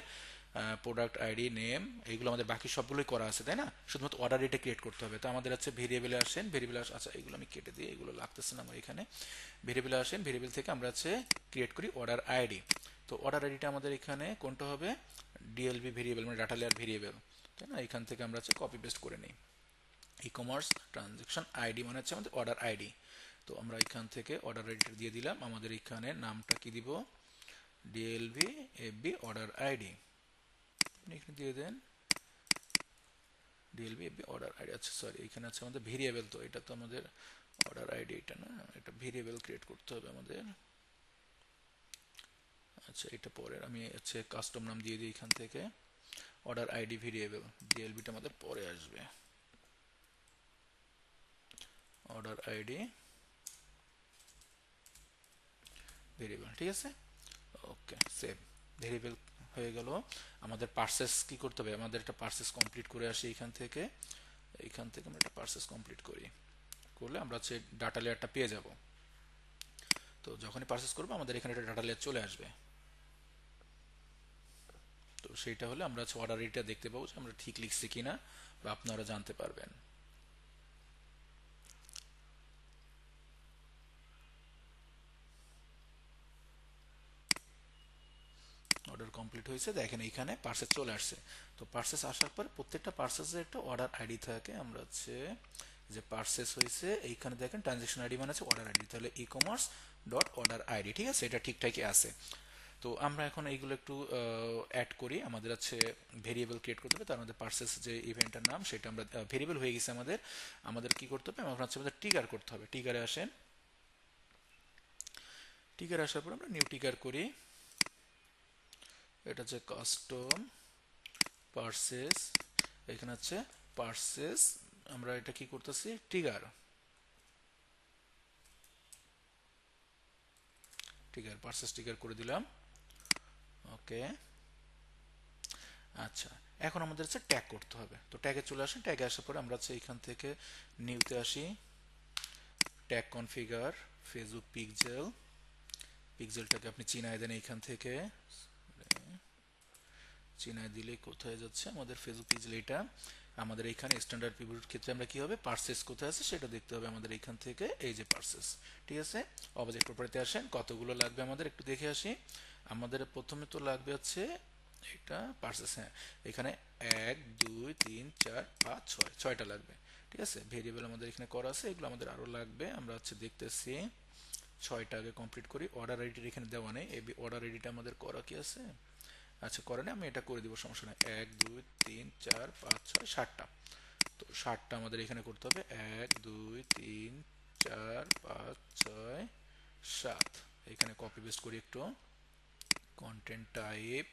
প্রোডাক্ট আইডি, নেম, এইগুলো আমাদের বাকি সবগুলোই করা আছে, তাই না? শুধুমাত্র অর্ডার আইডিটা ক্রিয়েট করতে হবে। তো আমাদের হচ্ছে ভেরিয়েবলে আসেন, ভেরিয়েবল আচ্ছা এগুলো আমি কেটে দিই, এগুলো লাগতেছে না আমার এখানে। ভেরিয়েবলে আসেন, ভেরিয়েবল থেকে আমরা হচ্ছে ক্রিয়েট করি অর্ডার আইডি। তো অর্ডার আইডিটা আমাদের এখানে কোনটা হবে, ডিএলভি ভেরিয়েবল, মানে ডাটা লেয়ার ভেরিয়েবল, তাই না? এখান থেকে আমরা হচ্ছে কপি পেস্ট করে নিই। ই কমার্স ট্রানজেকশন আইডি মানে হচ্ছে আমাদের অর্ডার আইডি। তো আমরা এখান থেকে অর্ডার আইডিটা দিয়ে দিলাম। আমাদের এখানে নামটা কি দিব, ডিএলভি এফবি অর্ডার আইডি, এখানে দিয়ে দেন ডিএলভি এফবি অর্ডার আইডি। আচ্ছা সরি, এখানে আছে আমাদের ভেরিয়েবল, তো এটা তো আমাদের অর্ডার আইডি, এটা না, এটা ভেরিয়েবল ক্রিয়েট করতে হবে আমাদের। আচ্ছা এটা পরে আমি হচ্ছে কাস্টম নাম দিয়ে দিই এখান থেকে, অর্ডার আইডি ভেরিয়েবল, ডিএলভিটা আমাদের পরে আসবে, অর্ডার আইডি ভেরিয়েবল, ঠিক আছে। ওকে সেভ, ভেরিয়েবল হয়ে গেল। আমাদের পার্সেস কি করতে হবে, আমাদের একটা পার্সেস কমপ্লিট করে আসি এখান থেকে। এইখান থেকে আমরা একটা পার্সেস কমপ্লিট করি, করলে আমরা হচ্ছে ডাটা লেয়ারটা পেয়ে যাব। তো যখনই পার্সেস করবো আমাদের এখানে একটা ডাটা লেয়ার চলে আসবে। তো সেইটা হলে আমরা হচ্ছে অর্ডার আইডিটা দেখতে পাবো যে আমরা ঠিক লিখছি কিনা, বা আপনারা জানতে পারবেন। অর্ডার কমপ্লিট হয়েছে, দেখেন এইখানে পার্সেস চলে আসছে। তো পার্সেস আসার পর প্রত্যেকটা পার্সেসের একটা অর্ডার আইডি থাকে। আমরা হচ্ছে যে পার্সেস হয়েছে এইখানে দেখেন ট্রানজেকশন আইডি মানে আছে অর্ডার আইডি, তাহলে e commerce dot order ID, ঠিক আছে, এটা ঠিকঠাকই আছে। তো আমরা এখন এইগুলো একটু অ্যাড করি। আমাদের হচ্ছে ভেরিয়েবল ক্রিয়েট করতে হবে, তার মধ্যে পার্সেস যে ইভেন্টের নাম সেটা আমরা ভেরিয়েবল হয়ে গেছে আমাদের। আমাদের কি করতে হবে, আমরা হচ্ছে আমাদের ট্রিগার করতে হবে। ট্রিগারে আসেন, ট্রিগার আসার পর আমরা নিউ ট্রিগার করি। এটা হচ্ছে কাস্টম পার্সেস, এখানে হচ্ছে পার্সেস, আমরা এটা কি করতেছি, ট্রিগার, ট্রিগার পার্সেস ট্রিগার করে দিলাম। ওকে, আচ্ছা, এখন আমাদের হচ্ছে ট্যাগ করতে হবে। তো ট্যাগে চলে আসেন, ট্যাগে আসার পরে আমরা হচ্ছে এখান থেকে নিউতে আসি, ট্যাগ কনফিগার, ফেসবুক পিক্সেল, পিক্সেলটাকে আপনি চিনাই দেন এইখান থেকে, চিনায় দিলে কোথায় যাচ্ছে আমাদের ফেসবুক পিক্সেল, এটা আমাদের এখানে স্ট্যান্ডার্ড পিভির ক্ষেত্রে আমরা কি হবে পার্সেস কোথায় আছে সেটা দেখতে হবে আমাদের এখান থেকে, এই যে পার্সেস। ঠিক আছে, অবজেক্ট প্রপার্টিতে আসেন, কতগুলো লাগবে আমাদের একটু দেখে আসি। আমাদের প্রথমে তো লাগবে হচ্ছে এটা পার্সেস, হ্যাঁ এখানে 1 2 3 4 5 6, ছয়টা লাগবে। ঠিক আছে, ভেরিয়েবল আমাদের এখানে করা আছে, এগুলো আমাদের আরো লাগবে, আমরা হচ্ছে দেখতেছি। ছয়টা আগে কমপ্লিট করি। অর্ডার আইডিটা এখানে দেওয়া নেই, এই অর্ডার আইডিটা আমাদের করা কি আছে, আচ্ছা করে না, আমি এটা করে দিব, সমস্যা নেই। 1 2 3 4 5 6 7টা, তো 7টা আমাদের এখানে করতে হবে। 1 2 3 4 5 6 7, এখানে কপি পেস্ট করি একটু। Content type,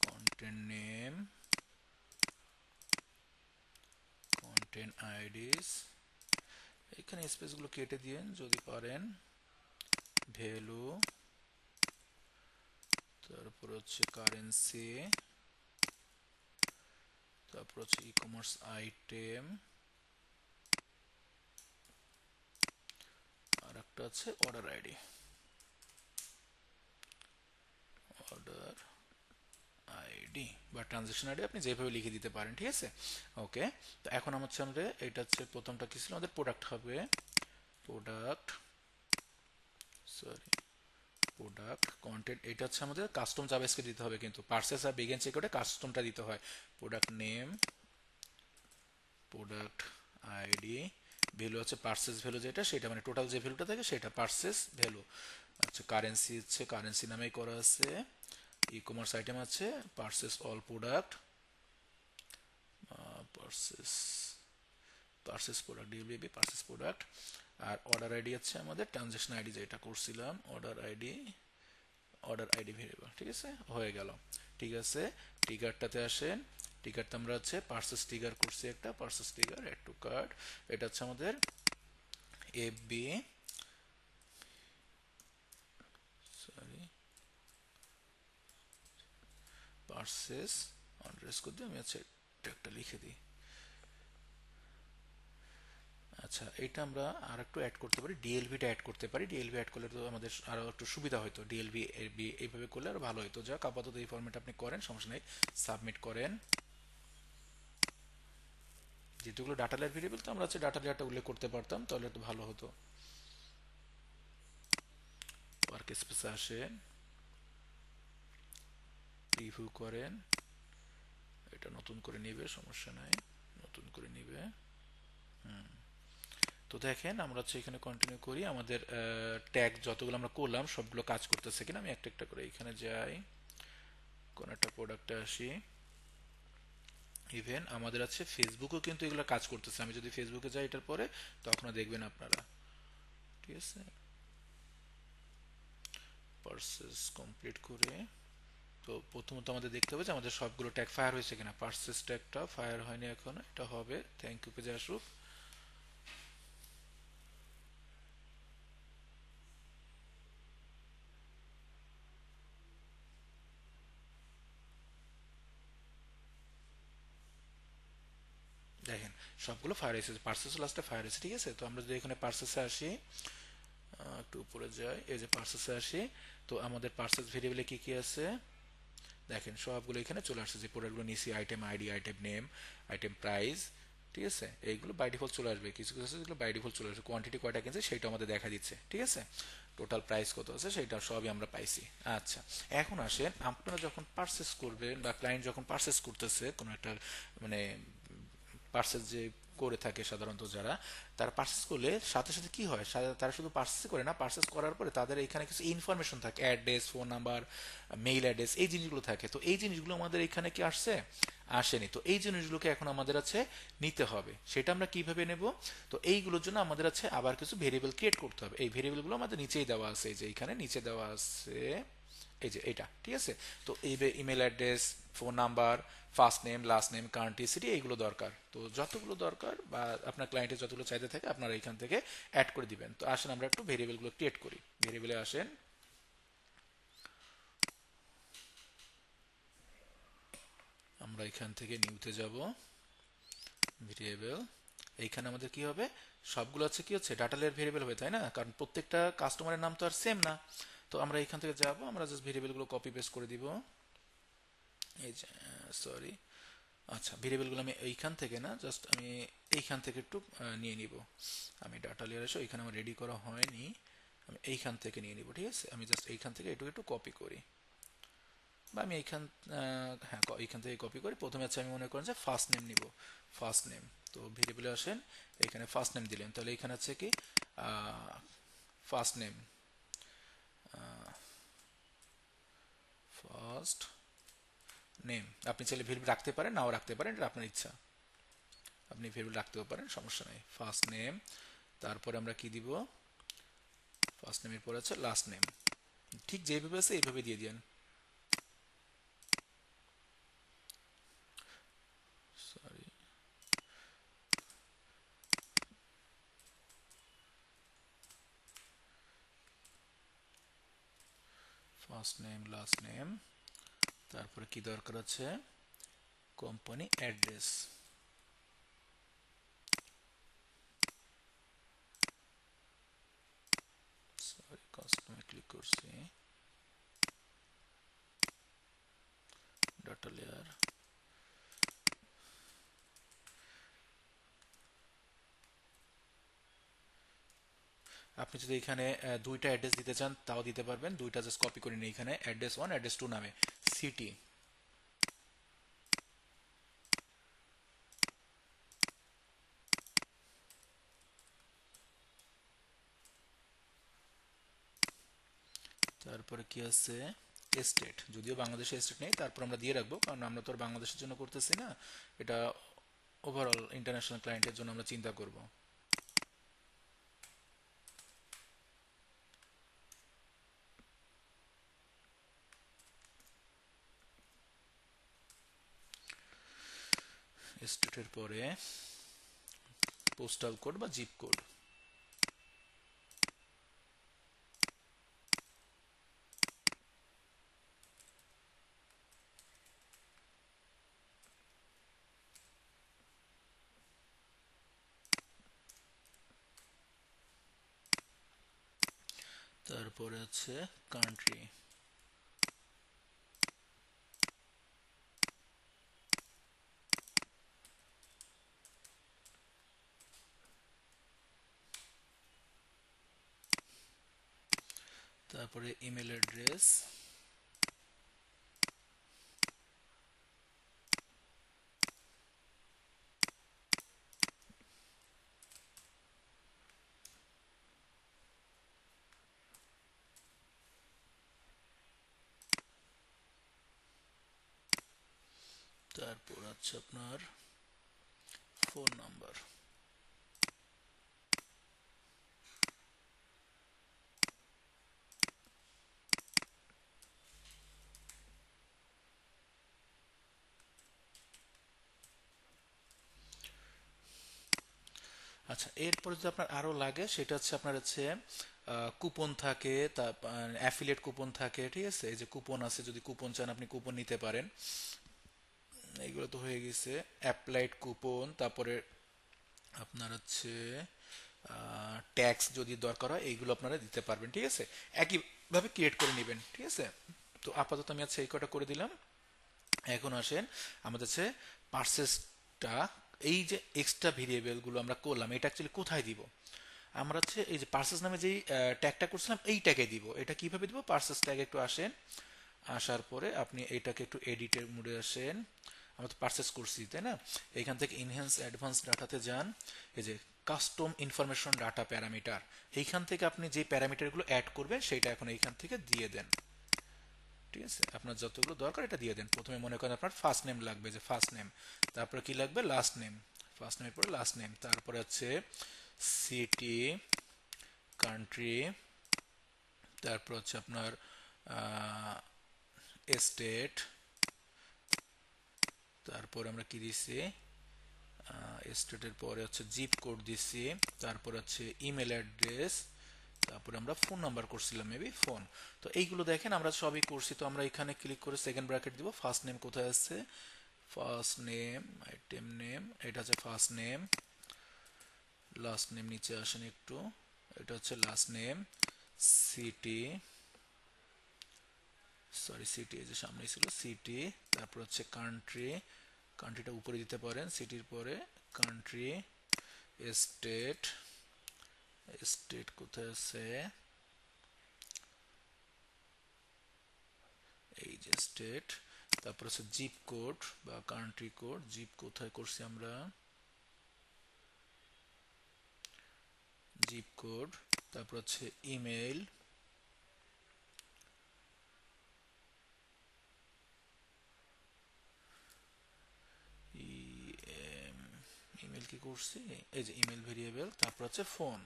content name, content IDs, এখানে স্পেসগুলো কেটে দিয়েন যদি পারেন। ভ্যালু, তারপর হচ্ছে কারেন্সি, তারপর হচ্ছে ই কমার্স আইটেম, আর একটা আছে অর্ডার আইডি, অর্ডার আইডি বা ট্রানজেকশন আইডি আপনি যেভাবে লিখে দিতে পারেন। ঠিক আছে, ওকে। তো এখন হচ্ছে আমাদের এটা হচ্ছে প্রথমটা কি ছিল, আমাদের প্রোডাক্ট হবে, প্রোডাক্ট, সরি প্রোডাক্ট কন্টেন্ট, এটা হচ্ছে আমাদের কাস্টম জাভাস্ক্রিপ্ট দিতে হবে, কিন্তু পার্সেস আর বিগিন চেক আউটে কাস্টমটা দিতে হয়। Product name, product ID, value হচ্ছে পার্সেস ভ্যালু যেটা, সেটা মানে টোটাল যে ভ্যালুটা থাকে সেটা পার্সেস ভ্যালু। আচ্ছা, কারেন্সি হচ্ছে কারেন্সি নামেই করা আছে। ই কমার্স আইটেম আছে purchase all product, purchase, purchase product, DBB purchase product. আর অর্ডার আইডি আছে আমাদের ট্রানজেকশন আইডি যেটা করছিলাম, order ID, order ID variable. ঠিক আছে, হয়ে গেল। ঠিক আছে, ট্রিগারটাতে আসেন, ট্রিগারটা আমরা হচ্ছে পার্সেস ট্রিগার করছি একটা, purchase trigger add to cart, এটা হচ্ছে আমাদের এফবি, সরি পার্সেস আন্ডারস্কোর দিয়ে আমি হচ্ছে একটা লিখে দিই। আচ্ছা, এটা আমরা আর একটু অ্যাড করতে পারি, ডিএলভিটা অ্যাড করতে পারি, ডিএলভি অ্যাড করলে তো আমাদের আরো একটু সুবিধা হতো, ডিএলভি এইভাবে করলে আরো ভালো হতো। যাক, আপাতত এই ফরম্যাট আপনি করেন, সমস্যা নেই, সাবমিট করেন। যেগুলো ডাটা লেয়ার ভেরিয়েবল, তো আমরা হচ্ছে ডাটা লেয়ারটা উল্লেখ করতে পারতাম, তাহলে একটু ভালো হতো। ওয়ার্ক স্পেসে আসেন, রিভিউ করেন, এটা নতুন করে নিবে, সমস্যা নাই, নতুন করে নিবে। তো দেখেন আমরা হচ্ছে এখানে কন্টিনিউ করি, আমাদের ট্যাগ যতগুলো আমরা করলাম সবগুলো কাজ করতেছে কিনা, আমি একটা একটা করে এখানে যাই, কোন একটা প্রোডাক্টে আসি। ইভেন আমাদের আছে ফেসবুকও কিন্তু এগুলো কাজ করতেছে, আমি যদি ফেসবুকে যাই এটার পরে, তখন দেখবেন আপনারা। ঠিক আছে, পার্সেস কমপ্লিট করে, তো প্রথমত আমাদের দেখতে হবে যে আমাদের সবগুলো ট্যাগ ফায়ার হয়েছে কিনা। পার্সেস ট্যাগটা ফায়ার হয়নি এখন, এটা হবে, থ্যাংক ইউ পেজে আসুক। দেখেন সবগুলো ফায়ার হয়েছে, পার্সেস লাস্টে ফায়ার হয়েছে। ঠিক আছে, তো আমরা যদি এখানে পার্সেসে আসি, একটু উপরে যাই, এই যে পার্সেসে আসি, তো আমাদের পার্সেস ভেরিয়েবলে কি কি আছে দেখেন, সবগুলো এখানে চলে আসছে, যে প্রোডাক্টগুলো নিছি, item ID, item name, item price. ঠিক আছে, এইগুলো বাই ডিফল্ট চলে আসবে, কিছু কিছু আছে যেগুলো বাই ডিফল্ট চলে আসবে, কোয়ান্টিটি কয়টা কিনছে সেটা আমাদের দেখা দিচ্ছে। ঠিক আছে, টোটাল প্রাইস কত আছে সেটা সবই আমরা পাইছি। আচ্ছা, এখন আসেন, আপনারা যখন পারচেস করবেন বা ক্লায়েন্ট যখন পারচেস করতেছে কোনো একটা, মানে পার্সেস যে করে থাকে সাধারণত যারা, তারা পার্সেস করলে সাথে সাথে কি হয়, তারা শুধু পার্সেস করে না, পার্সেস করার পরে তাদের এখানে কিছু ইনফরমেশন থাকে, address, phone number, mail address, এই জিনিসগুলো থাকে। তো এই জিনিসগুলো আমাদের এখানে কি আসছে, আসেনি। তো এই জিনিসগুলোকে এখন আমাদের আছে নিতে হবে, সেটা আমরা কিভাবে নেব, তো এইগুলোর জন্য আমাদের আছে আবার কিছু ভেরিয়েবল ক্রিয়েট করতে হবে। এই ভেরিয়েবলগুলো আমাদের নিচেই দেওয়া আছে, এই যে এখানে নিচে দেওয়া আছে, এই যে এটা। ঠিক আছে, তো এই email address, phone number, first name, last name, country, city, এইগুলো দরকার। তো যতগুলো দরকার বা আপনার ক্লায়েন্টের যতগুলো চাইতে থাকে আপনারা এখান থেকে অ্যাড করে দিবেন। তো আসেন আমরা একটু ভেরিয়েবলগুলো ক্রিয়েট করি, ভেরিয়েবলে আসেন, আমরা এখান থেকে নিউতে যাব, ভেরিয়েবল। এইখানে আমাদের কি হবে, সবগুলো হচ্ছে কি হচ্ছে ডাটা লেয়ার ভেরিয়েবল হবে, তাই না? কারণ প্রত্যেকটা কাস্টমারের নাম তো আর সেম না। তো আমরা এখান থেকে যাব, আমরা জাস্ট ভেরিয়েবলগুলো কপি পেস্ট করে দিব। এই যে সরি, আচ্ছা ভেরিয়েবলগুলো আমি এইখান থেকে না, জাস্ট আমি এইখান থেকে একটু নিয়ে নিব। আমি ডাটা লেয়ার এসে এখানে আমার রেডি করা হয়নি, আমি এইখান থেকে নিয়ে নিব, ঠিক আছে? আমি জাস্ট এইখান থেকে একটু একটু কপি করি, বা আমি এইখান হ্যাঁ এইখান থেকে কপি করি। প্রথমে হচ্ছে আমি মনে করেন যে ফার্স্ট নেম নিব, ফার্স্ট নেম। তো ভেরিয়েবলে আসেন, এখানে ফার্স্ট নেম দিলেন, তাহলে এখানে হচ্ছে কি ফার্স্ট নেম, ফার্স্ট নেম। আপনি চাইলে ভেরিয়েবল রাখতে পারেন, নাও রাখতে পারেন, এটা আপনার ইচ্ছা। আপনি ভেরিয়েবল রাখতেও পারেন, সমস্যা নেই। ফার্স্ট নেম, তারপরে আমরা কি দিব, ফার্স্ট নেমের পরে আছে লাস্ট নেম। ঠিক যেভাবে আছে এইভাবে দিয়ে দিন। Sorry, first name last name, তারপরে কি দরকার আছে, কোম্পানি অ্যাড্রেস। সরি, কাস্টমারে ক্লিক করছি, ডাটা লেয়ার। আপনি যদি এখানে দুইটা অ্যাড্রেস দিতে চান তাও দিতে পারবেন, দুইটা জাস্ট কপি করে নিন এখানে, অ্যাড্রেস 1 অ্যাড্রেস 2 নামে, সিটি। তারপরে কি আছে, স্টেট। যদিও বাংলাদেশে স্টেট নেই, তারপর আমরা দিয়ে রাখবো, কারণ আমরা তো আর বাংলাদেশের জন্য করতেছি না, এটা ওভারঅল ইন্টারন্যাশনাল ক্লায়েন্টের জন্য আমরা চিন্তা করব। স্টেটের পরে পোস্টাল কোড বা জিপ কোড। তারপরে আছে কান্ট্রি। তারপরে ইমেল অ্যাড্রেস। তারপর আছে আপনার ফোন নাম্বার। আচ্ছা, এরপরে যদি আপনার আরো লাগে, সেটা হচ্ছে আপনার হচ্ছে কুপন থাকে, তারপর অ্যাফিলিয়েট কুপন থাকে, ঠিক আছে? এই যে কুপন আছে, যদি কুপন চান আপনি কুপন নিতে পারেন। এইগুলো তো হয়ে গেছে, অ্যাপ্লাইড কুপন। তারপরে আপনার হচ্ছে ট্যাক্স যদি দরকার হয়, এইগুলো আপনারা দিতে পারবেন, ঠিক আছে? একইভাবে ক্রিয়েট করে নেবেন, ঠিক আছে? তো আপাতত আমি আচ্ছা এই কটা করে দিলাম। এখন আসেন আমাদের হচ্ছে পার্সেসটা, এই যে এক্সট্রা ভেরিয়েবল গুলো আমরা করলাম, এটা অ্যাকচুয়ালি কোথায় দিব? আমরা হচ্ছে এই যে পার্সেস নামে যেই ট্যাগটা করছিলাম এই ট্যাগে দিব। এটা কিভাবে দিব, পার্সেস ট্যাগে একটু আসেন, আসার পরে আপনি এটাকে একটু এডিটের মোডে আসেন। আমরা তো পারচেস করছি, তাই না? এখান থেকে ইনহ্যান্স অ্যাডভান্স ডাটাতে যান, এই যে কাস্টম ইনফরমেশন ডাটা প্যারামিটার, এইখান থেকে আপনি যে প্যারামিটারগুলো অ্যাড করবেন সেটা এখন এইখান থেকে দিয়ে দেন, ঠিক আছে? আপনার যতগুলো দরকার এটা দিয়ে দেন। প্রথমে মনে করেন আপনার ফার্স্ট নেম লাগবে, যে ফার্স্ট নেম, তারপরে কি লাগবে, লাস্ট নেম, ফার্স্ট নেমের পরে লাস্ট নেম, তারপরে হচ্ছে সিটি, কান্ট্রি, তারপর হচ্ছে আপনার স্টেট, তারপর আমরা কি দিছি, স্টেটের পরে হচ্ছে জিপ কোড দিছি, তারপর হচ্ছে ইমেল অ্যাড্রেস, তারপরে আমরা ফোন নাম্বার করছিলাম, মেবি ফোন। তো এইগুলো দেখেন আমরা সবই করছি। তো আমরা এখানে ক্লিক করে সেকেন্ড ব্র্যাকেট দিব, ফার্স্ট নেম কোথায় আছে, ফার্স্ট নেম, আইটেম নেম, এটা হচ্ছে ফার্স্ট নেম, লাস্ট নেম নিচে আসেন একটু, এটা হচ্ছে last name, city, sorry city এই যে সামনে ছিল সিটি, তারপর হচ্ছে কান্ট্রি, কান্ট্রিটা উপরে দিতে পারেন সিটির পরে, কান্ট্রি, স্টেট, স্টেট কোথায় আছে, এই যে স্টেট, তারপর হচ্ছে জিপ কোড বা কান্ট্রি কোড, জিপ কোথায় করছি আমরা, জিপ কোড, তারপর হচ্ছে ইমেল, ইমেল কি করছি, এই যে ইমেল ভেরিয়েবল, তারপর হচ্ছে ফোন,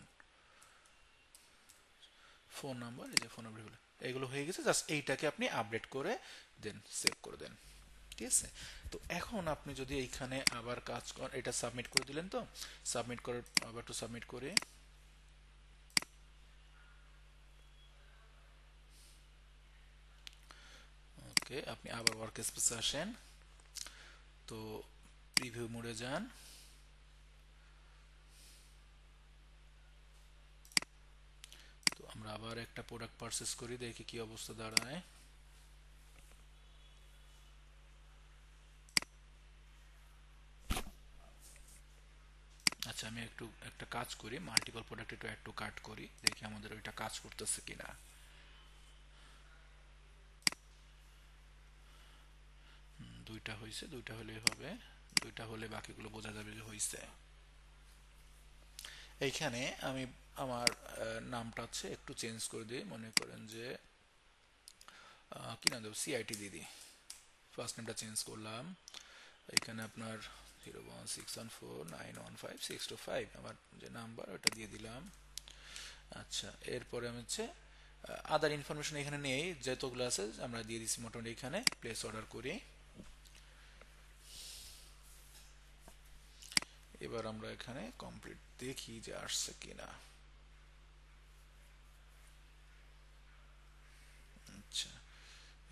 ফোন নাম্বার, এই যে ফোন নাম্বার, এগুলো হয়ে গেছে। জাস্ট এইটাকে আপনি আপডেট করে দেন, সেভ করে দেন, ঠিক আছে। তো এখন আপনি যদি এইখানে আবার কাজ করেন, এটা সাবমিট করে দিলেন, তো সাবমিট করার আবার একটু সাবমিট করে, ওকে, আপনি আবার ওয়ার্ক স্পেসে আসেন, তো প্রিভিউ মোডে যান, তো আমরা আবার একটা প্রোডাক্ট পারচেস করি, দেখি কি অবস্থা দাঁড়ায়। আচ্ছা, আমি একটু একটা কাজ করি, মাল্টিপল প্রোডাক্ট একটু একটু কাট করি, দেখি আমাদের ওইটা কাজ করতেছে কিনা। দুইটা হয়েছে, দুইটা হলেই হবে, দুইটা হলে বাকিগুলো বোঝা যাবে যে হয়েছে। এইখানে আমি আমার নামটা হচ্ছে একটু চেঞ্জ করে দিই, মনে করেন যে কি নাম দেবো, সিআইটি দিদি, ফার্স্ট নেমটা চেঞ্জ করলাম। এখানে আপনার 01614915625 আমার যে নাম্বার ওটা দিয়ে দিলাম। আচ্ছা, এরপরে আমি হচ্ছে আদার ইনফরমেশন এখানে নেই, যতগুলো আছে আমরা দিয়ে দিচ্ছি মোটামুটি। এখানে প্লেস অর্ডার করি, এবার আমরা এখানে কমপ্লিট দেখি যে আসছে কিনা। আচ্ছা,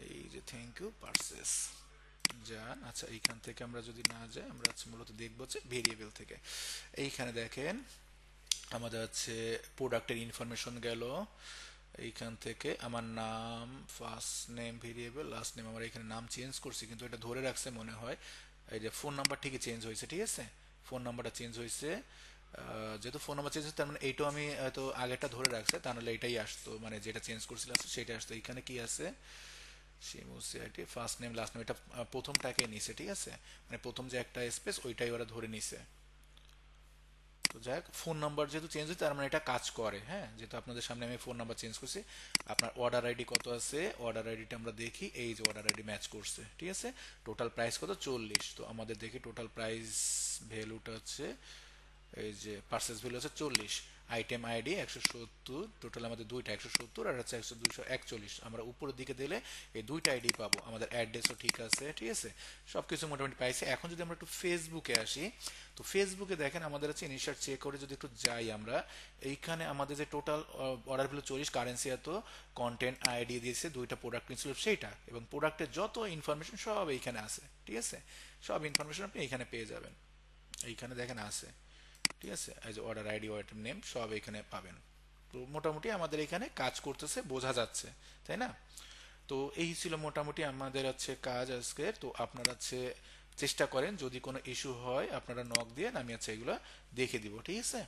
এই যে থ্যাংক ইউ পারচেস যান। আচ্ছা, এইখান থেকে আমরা যদি না যাই, আমরা হচ্ছে মূলত দেখবো হচ্ছে ভেরিয়েবল থেকে। এইখানে দেখেন আমাদের হচ্ছে প্রোডাক্টের ইনফরমেশন গেল, এইখান থেকে আমার নাম, first name variable, last name, আমরা এখানে নাম চেঞ্জ করছি কিন্তু এটা ধরে রাখছে মনে হয়। এই যে ফোন নাম্বার ঠিকই চেঞ্জ হয়েছে, ঠিক আছে, ফোন নাম্বারটা চেঞ্জ হয়েছে। যেহেতু ফোন নাম্বার চেঞ্জ হয়েছে, তার মানে এইটাও আমি হয়তো আগেরটা ধরে রাখছে, তাহলে এটাই আসতো, মানে যেটা চেঞ্জ করছিলাম সেটা আসতো। এখানে কি আছে, Shimu CIT, first name last name, এটা প্রথমটাকে নিছে, ঠিক আছে, মানে প্রথম যে একটা স্পেস ওইটাই ওরা ধরে নিছে। তো যাই হোক, ফোন নাম্বার যেহেতু চেঞ্জ হচ্ছে, তার মানে এটা কাজ করে। হ্যাঁ, যেহেতু আপনাদের সামনে আমি ফোন নাম্বার চেঞ্জ করছি, আপনার অর্ডার আইডি কত আছে, অর্ডার আইডিটা আমরা দেখি, এই যে অর্ডার আইডি ম্যাচ করছে, ঠিক আছে। টোটাল প্রাইস কত, 40। তো আমাদের দেখি টোটাল প্রাইস ভ্যালুটা হচ্ছে, এই যে পার্সেস ভ্যালু হচ্ছে 40, আইটেম আইডি 170, টোটাল আমাদের দুইটা 170 আর হচ্ছে 241। আমরা উপরের দিকে দিলে এই দুইটা আইডি পাবো, আমাদের অ্যাড্রেসও ঠিক আছে, ঠিক আছে, সবকিছু মোটামুটি পাইছি। এখন যদি আমরা একটু ফেসবুকে আসি, তো ফেসবুকে দেখেন আমাদের হচ্ছে ইনিশিয়াল চেক করে যদি একটু যাই আমরা, এইখানে আমাদের যে টোটাল অর্ডার ভ্যালু 40, কারেন্সি এত, কন্টেন্ট আইডি দিয়েছে, দুইটা প্রোডাক্ট ছিল সেইটা, এবং প্রোডাক্টের যত ইনফরমেশন সব এইখানে আছে, ঠিক আছে, সব ইনফরমেশন আপনি এইখানে পেয়ে যাবেন। এইখানে দেখেন আছে, ঠিক আছে, এই যে অর্ডার আইডি, অর্ডার নেম সব এখানে পাবেন। তো মোটামুটি আমাদের এখানে কাজ করতেছে, বোঝা যাচ্ছে, তাই না? তো এই ছিল মোটামুটি আমাদের হচ্ছে কাজ আজকে। তো আপনারা হচ্ছে চেষ্টা করেন, যদি কোনো ইস্যু হয় আপনারা নক দিয়ে আমি হচ্ছে এগুলো দেখে দিব, ঠিক আছে।